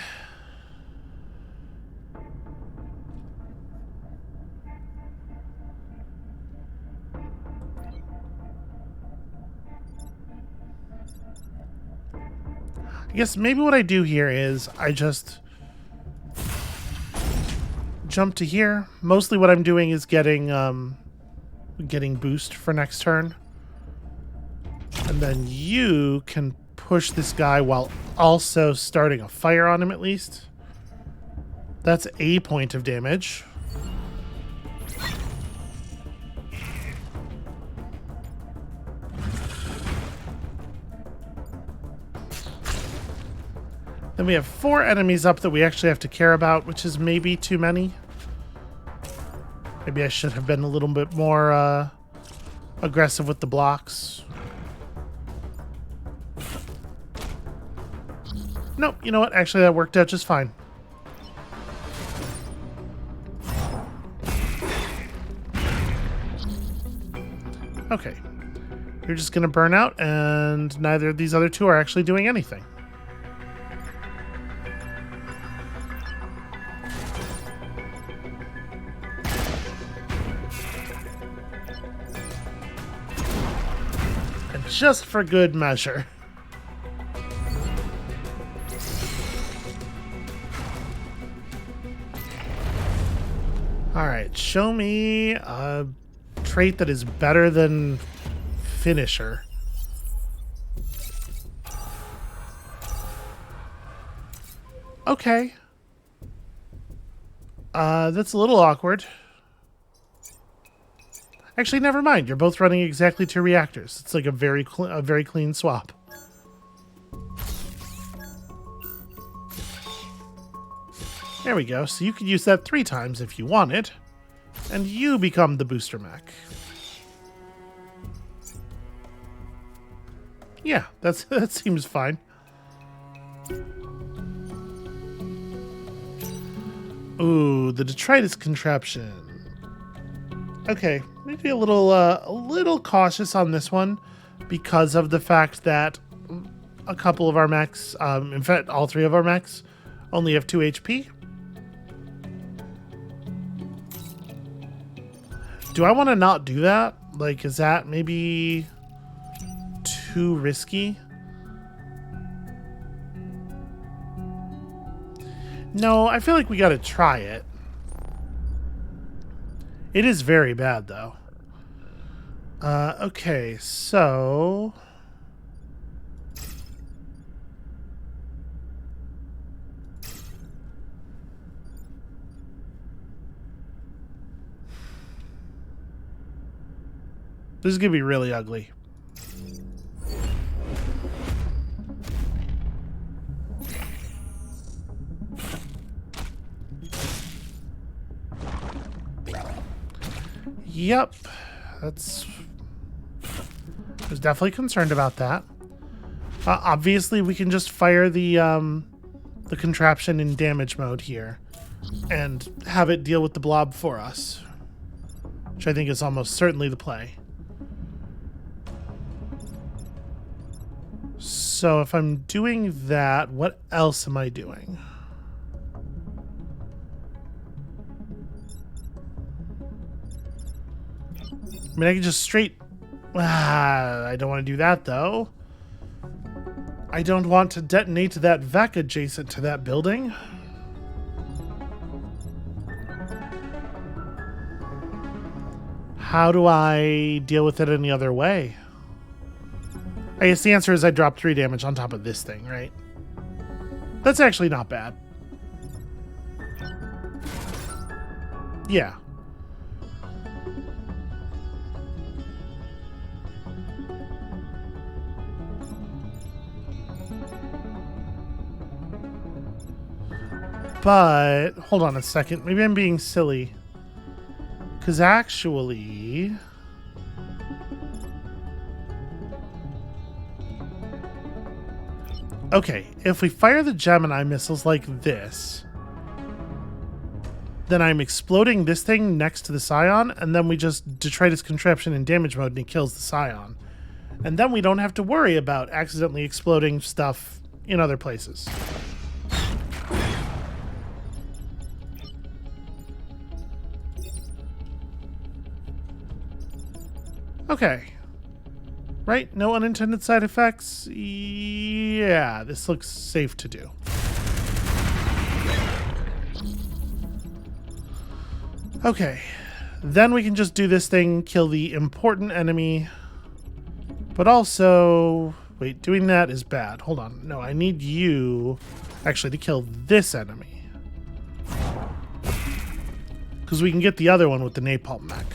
I guess maybe what I do here is I just jump to here. Mostly what I'm doing is getting boost for next turn. And then you can push this guy while also starting a fire on him at least. That's a point of damage. Then we have 4 enemies up that we actually have to care about, which is maybe too many. Maybe I should have been a little bit more aggressive with the blocks. Nope, you know what? Actually, that worked out just fine. You're just going to burn out, and neither of these other two are actually doing anything. And just for good measure. Alright, show me a trait that is better than Finisher. Okay. That's a little awkward. Actually, never mind. You're both running exactly 2 reactors. It's like a very clean swap. There we go. So you could use that 3 times if you wanted. And you become the booster mech. Yeah, that seems fine. Ooh, the Detritus contraption. Okay, maybe a little cautious on this one because of the fact that a couple of our mechs, in fact, all 3 of our mechs, only have 2 HP. Do I want to not do that? Like, is that maybe too risky? No, I feel like we gotta try it. It is very bad, though. Okay, so... this is gonna be really ugly. Yep, I was definitely concerned about that. Obviously, we can just fire the contraption in damage mode here and have it deal with the blob for us, which I think is almost certainly the play. So if I'm doing that, what else am I doing? I mean, I can just straight... I don't want to do that, though. I don't want to detonate that vac adjacent to that building. How do I deal with it any other way? I guess the answer is I drop 3 damage on top of this thing, right? That's actually not bad. Yeah. But, hold on a second. Maybe I'm being silly. Because actually... okay, if we fire the Gemini missiles like this, then I'm exploding this thing next to the Scion, and then we just Detritus contraption in damage mode and it kills the Scion. And then we don't have to worry about accidentally exploding stuff in other places. Okay. Right? No unintended side effects? Yeah, this looks safe to do. Okay. Then we can just do this thing, kill the important enemy. But also... wait, doing that is bad. Hold on. No, I need you actually to kill this enemy. Because we can get the other one with the napalm mech.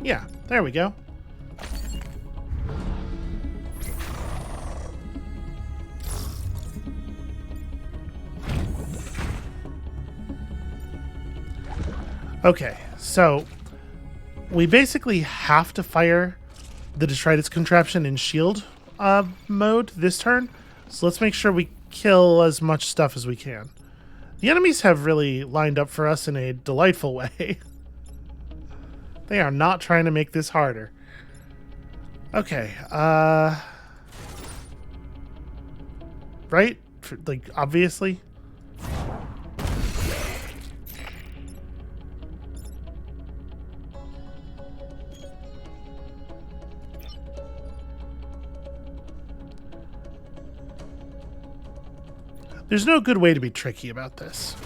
Yeah, there we go. Okay, so we basically have to fire the Detritus contraption in shield mode this turn. So let's make sure we kill as much stuff as we can. The enemies have really lined up for us in a delightful way. They are not trying to make this harder. Okay, right? Like, obviously. There's no good way to be tricky about this.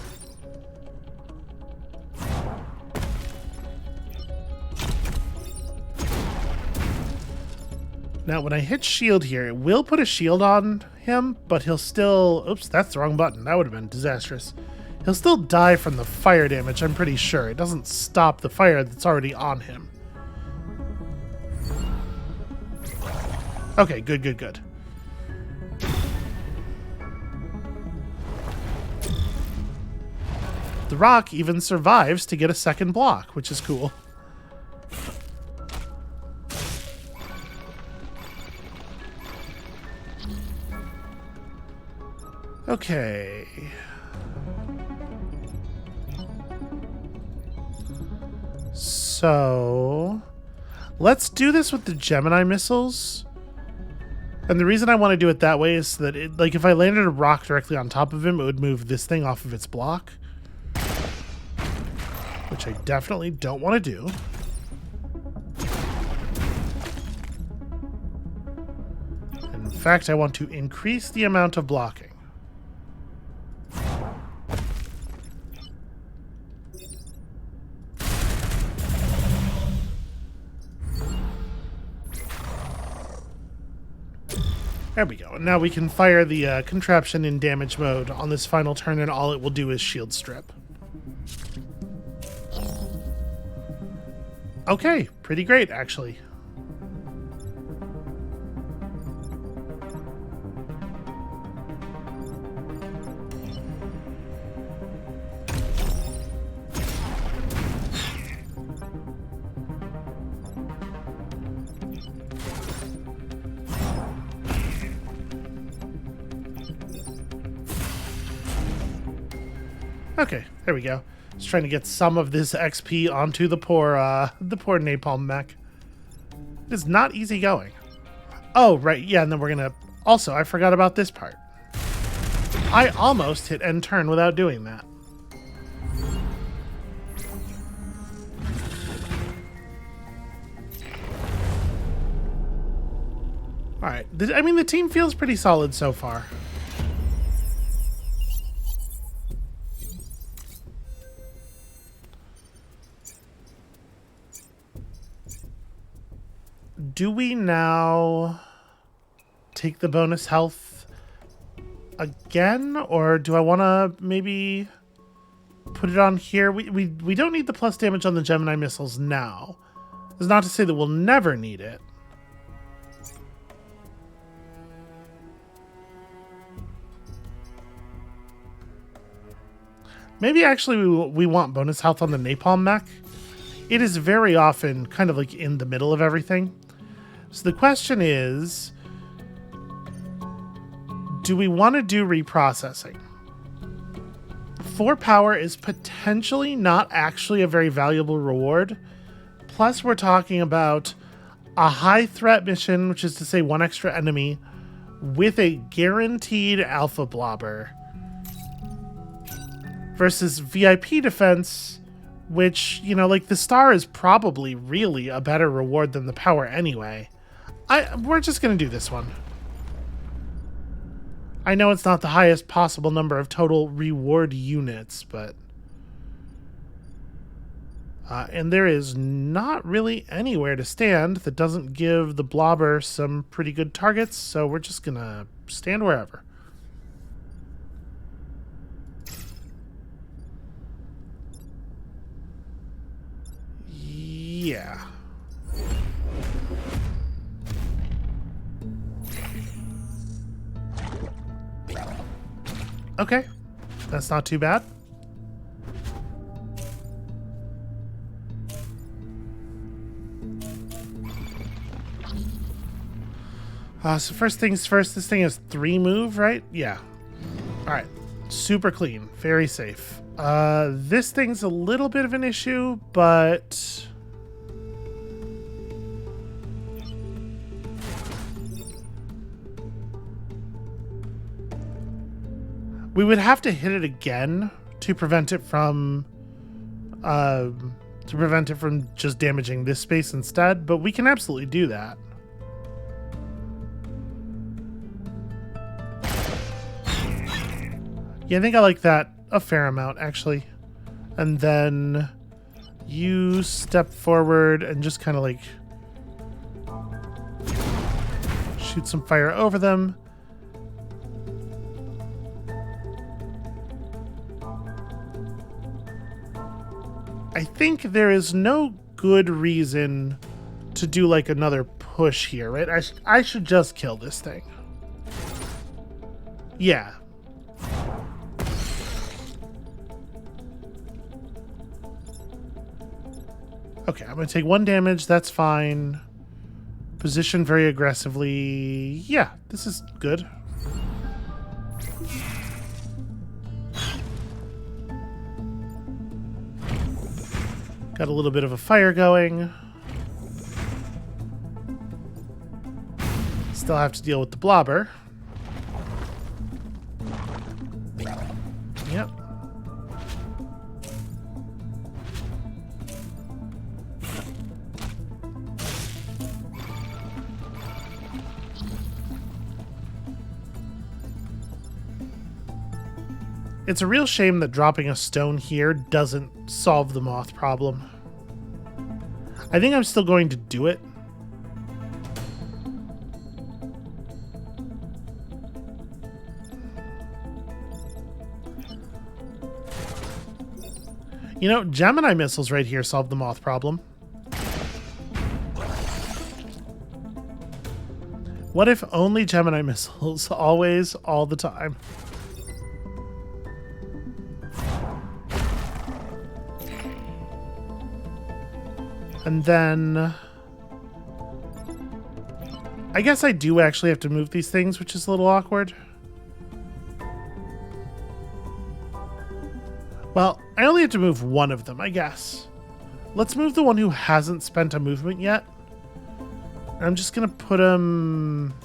Now, when I hit shield here, it will put a shield on him, but he'll still... Oops, that's the wrong button. That would have been disastrous. He'll still die from the fire damage, I'm pretty sure. It doesn't stop the fire that's already on him. Okay, good, good, good. The rock even survives to get a second block, which is cool. Okay. So, let's do this with the Gemini missiles. And the reason I want to do it that way is that, like, if I landed a rock directly on top of him, it would move this thing off of its block. Which I definitely don't want to do. In fact, I want to increase the amount of blocking. There we go. And now we can fire the contraption in damage mode on this final turn, and all it will do is shield strip. Okay, pretty great, actually. Okay, there we go. Just trying to get some of this XP onto the poor napalm mech. It's not easy going. Oh, right, yeah, and then we're gonna... Also, I forgot about this part. I almost hit end turn without doing that. Alright, I mean, the team feels pretty solid so far. Do we now take the bonus health again, or do I want to maybe put it on here? We don't need the plus damage on the Gemini missiles now. That's not to say that we'll never need it. Maybe actually we want bonus health on the napalm mech. It is very often kind of like in the middle of everything. So the question is, do we want to do reprocessing? 4 power is potentially not actually a very valuable reward. Plus, we're talking about a high threat mission, which is to say 1 extra enemy, with a guaranteed alpha blobber. Versus VIP defense, which, you know, like the star is probably really a better reward than the power anyway. We're just going to do this one. I know it's not the highest possible number of total reward units, but... and there is not really anywhere to stand that doesn't give the blobber some pretty good targets, so we're just going to stand wherever. Yeah. Okay, that's not too bad. So first things first, this thing has 3 move, right? Yeah. All right, super clean, very safe. This thing's a little bit of an issue, but We would have to hit it again to prevent it from just damaging this space instead, but we can absolutely do that. Yeah, I think I like that a fair amount, actually. And then you step forward and just kind of like shoot some fire over them. I think there is no good reason to do like another push here, right? I should just kill this thing. Yeah. Okay, I'm going to take 1 damage. That's fine. Position very aggressively. Yeah, this is good. Got a little bit of a fire going. Still have to deal with the blobber. Yep. It's a real shame that dropping a stone here doesn't solve the moth problem. I think I'm still going to do it. You know, Gemini missiles right here solve the moth problem. What if only Gemini missiles always, all the time? And then I guess I do actually have to move these things, which is a little awkward. Well, I only have to move one of them, I guess. Let's move the one who hasn't spent a movement yet. I'm just going to put him...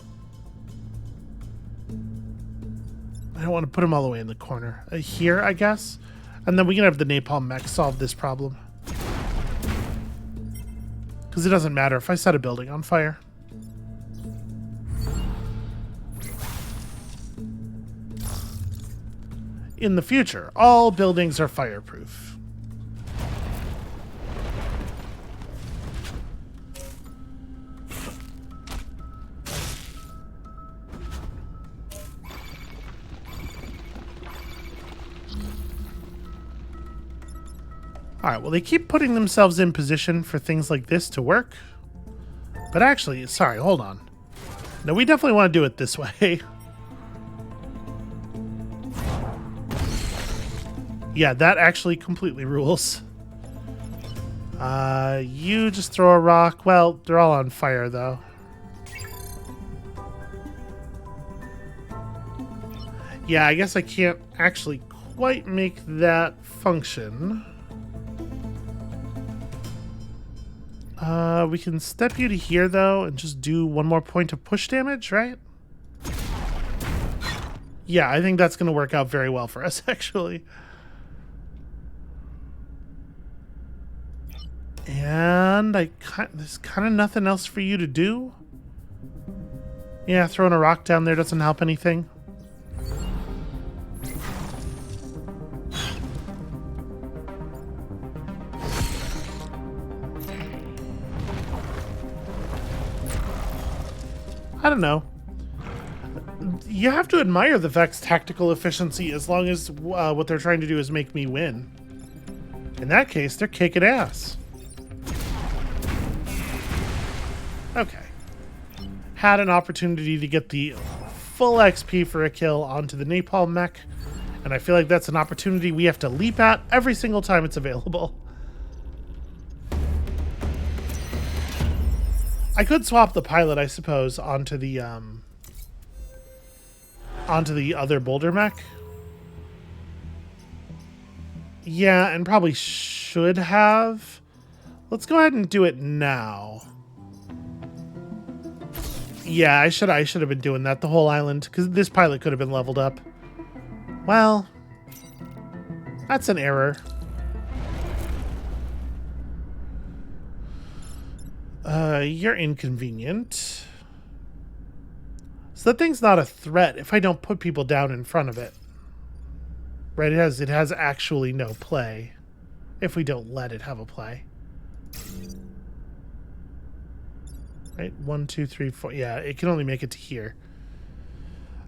I don't want to put him all the way in the corner. Here, I guess. And then we can have the napalm mech solve this problem. Because it doesn't matter if I set a building on fire. In the future, all buildings are fireproof. Alright, well, they keep putting themselves in position for things like this to work. But actually, sorry, hold on. No, we definitely want to do it this way. Yeah, that actually completely rules. You just throw a rock. Well, they're all on fire, though. Yeah, I guess I can't actually quite make that function. We can step you to here, though, and just do 1 more point of push damage, right? Yeah, I think that's going to work out very well for us, actually. And there's kind of nothing else for you to do. Yeah, throwing a rock down there doesn't help anything. I don't know. You have to admire the Vex tactical efficiency as long as what they're trying to do is make me win. In that case, they're kicking ass. Okay. Had an opportunity to get the full XP for a kill onto the napalm mech, and I feel like that's an opportunity we have to leap at every single time it's available. I could swap the pilot, I suppose, onto the other boulder mech. Yeah, and probably should have. Let's go ahead and do it now. Yeah, I should have been doing that the whole island, because this pilot could have been leveled up. Well, that's an error. You're inconvenient. So that thing's not a threat if I don't put people down in front of it. Right, it has actually no play if we don't let it have a play. Right, 1, 2, 3, 4. Yeah, it can only make it to here.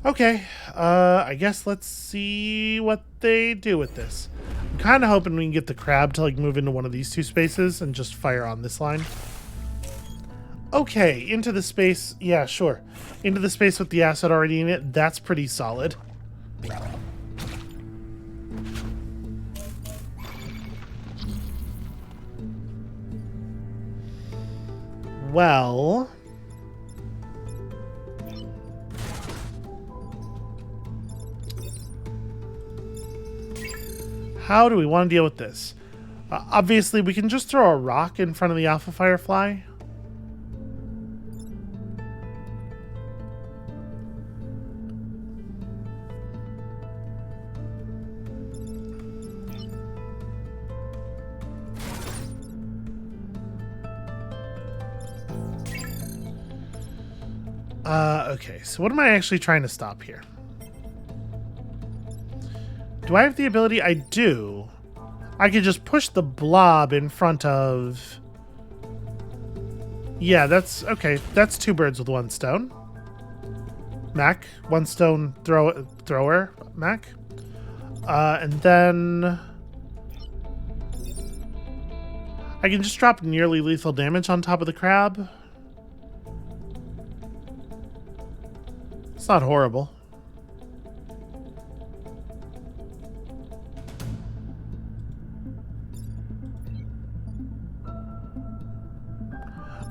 Okay, I guess let's see what they do with this. I'm kind of hoping we can get the crab to like move into one of these two spaces and just fire on this line. Okay, into the space. Yeah, sure. Into the space with the asset already in it. That's pretty solid. Well, how do we want to deal with this? Obviously, we can just throw a rock in front of the Alpha Firefly. Okay, so what am I actually trying to stop here? Do I have the ability? I do. I could just push the blob in front of... Yeah, that's... Okay, that's 2 birds with 1 stone. Mac. 1 stone thrower. Mac. And then... I can just drop nearly lethal damage on top of the crab. It's not horrible.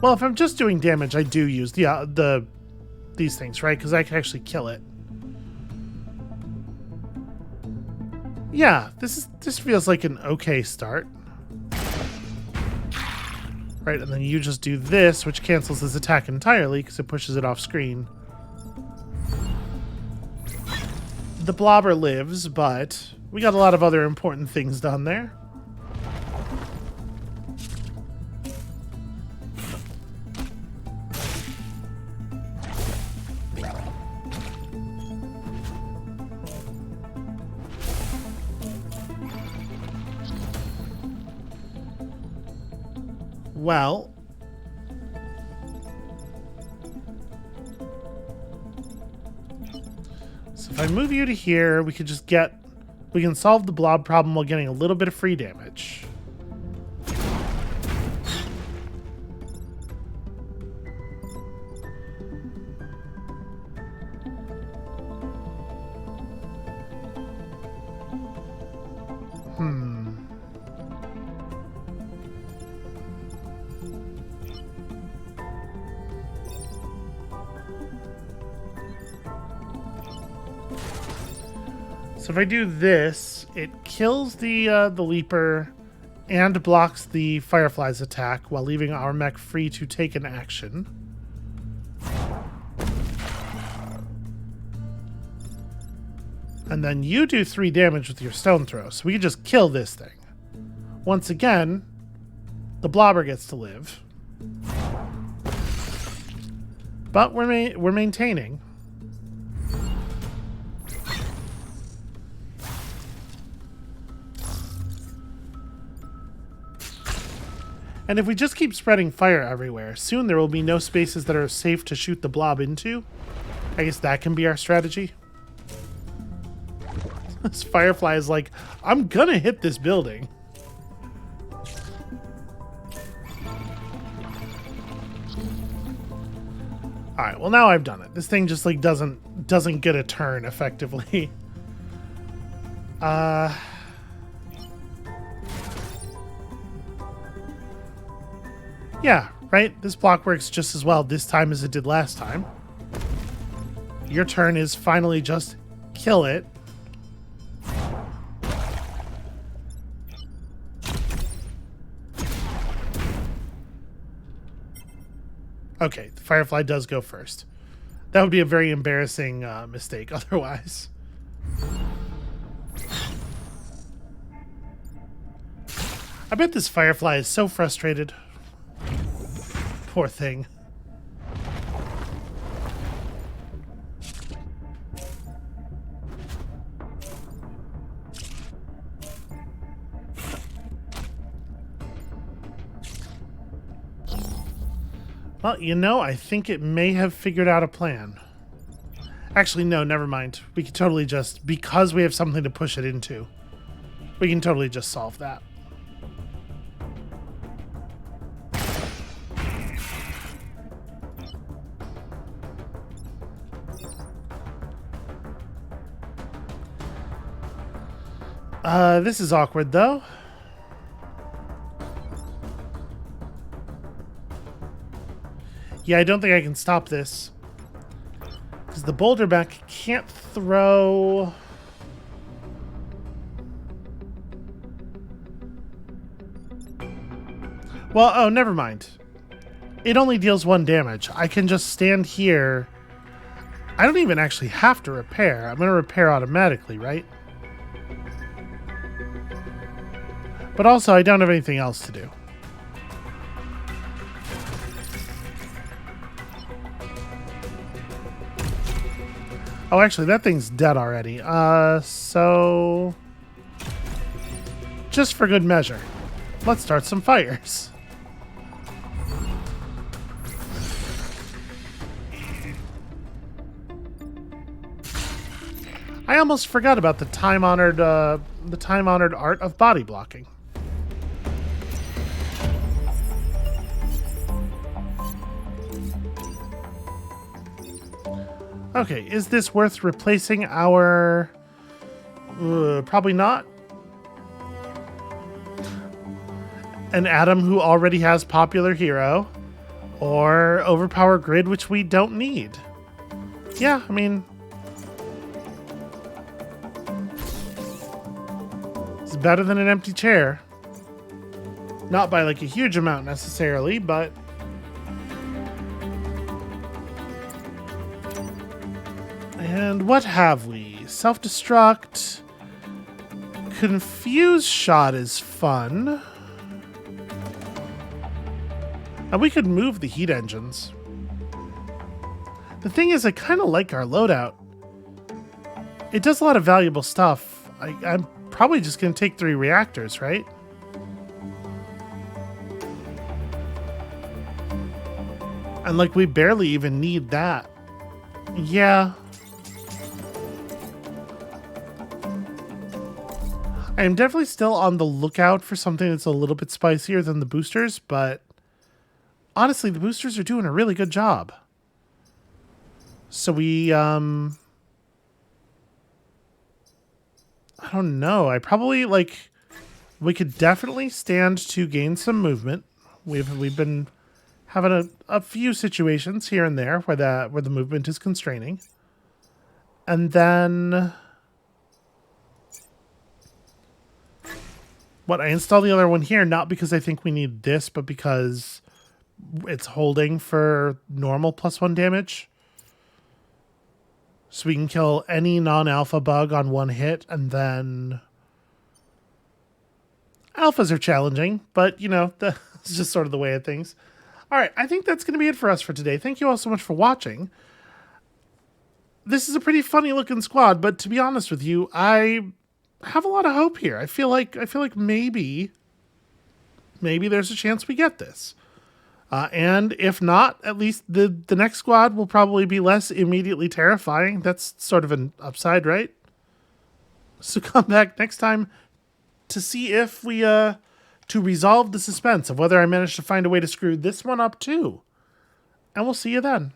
Well, if I'm just doing damage, I do use these things, right? Because I can actually kill it. Yeah, this feels like an okay start. Right, and then you just do this, which cancels this attack entirely because it pushes it off screen. The blobber lives, but we got a lot of other important things done there. Well, so if I move you to here, we can solve the blob problem while getting a little bit of free damage. So if I do this, it kills the leaper and blocks the firefly's attack while leaving our mech free to take an action. And then you do 3 damage with your stone throw, so we can just kill this thing. Once again, the blobber gets to live. But we're maintaining. And if we just keep spreading fire everywhere, soon there will be no spaces that are safe to shoot the blob into. I guess that can be our strategy. This firefly is like, I'm gonna hit this building. Alright, well now I've done it. This thing just like doesn't get a turn effectively. Yeah, right? This block works just as well this time as it did last time. Your turn is finally just kill it. Okay, the firefly does go first. That would be a very embarrassing mistake otherwise. I bet this firefly is so frustrated. Poor thing. Well, you know, I think it may have figured out a plan. Actually, no, never mind. We can totally just, because we have something to push it into, we can totally just solve that. This is awkward, though. Yeah, I don't think I can stop this. Because the boulder back can't throw... Well, oh, never mind. It only deals 1 damage. I can just stand here. I don't even actually have to repair. I'm going to repair automatically, right? But also, I don't have anything else to do. Oh, actually, that thing's dead already. So... just for good measure, let's start some fires. I almost forgot about the time-honored art of body blocking. Okay, is this worth replacing our... probably not. An Adam who already has popular hero. Or overpower grid, which we don't need. Yeah, I mean... it's better than an empty chair. Not by like a huge amount necessarily, but... and what have we? Self-destruct. Confuse shot is fun. And we could move the heat engines. The thing is, I kind of like our loadout. It does a lot of valuable stuff. I'm probably just going to take 3 reactors, right? And like, we barely even need that. Yeah. I am definitely still on the lookout for something that's a little bit spicier than the boosters, but honestly, the boosters are doing a really good job. So we, I don't know. I probably, like, we could definitely stand to gain some movement. We've been having a few situations here and there where the movement is constraining. And then... what, I install the other one here, not because I think we need this, but because it's holding for normal +1 damage. So we can kill any non-alpha bug on 1 hit, and then... alphas are challenging, but, you know, that's just sort of the way of things. All right, I think that's going to be it for us for today. Thank you all so much for watching. This is a pretty funny-looking squad, but to be honest with you, I have a lot of hope here. I feel like maybe there's a chance we get this. And if not, at least the next squad will probably be less immediately terrifying. That's sort of an upside, right? So come back next time to see if we, to resolve the suspense of whether I managed to find a way to screw this one up too. And we'll see you then.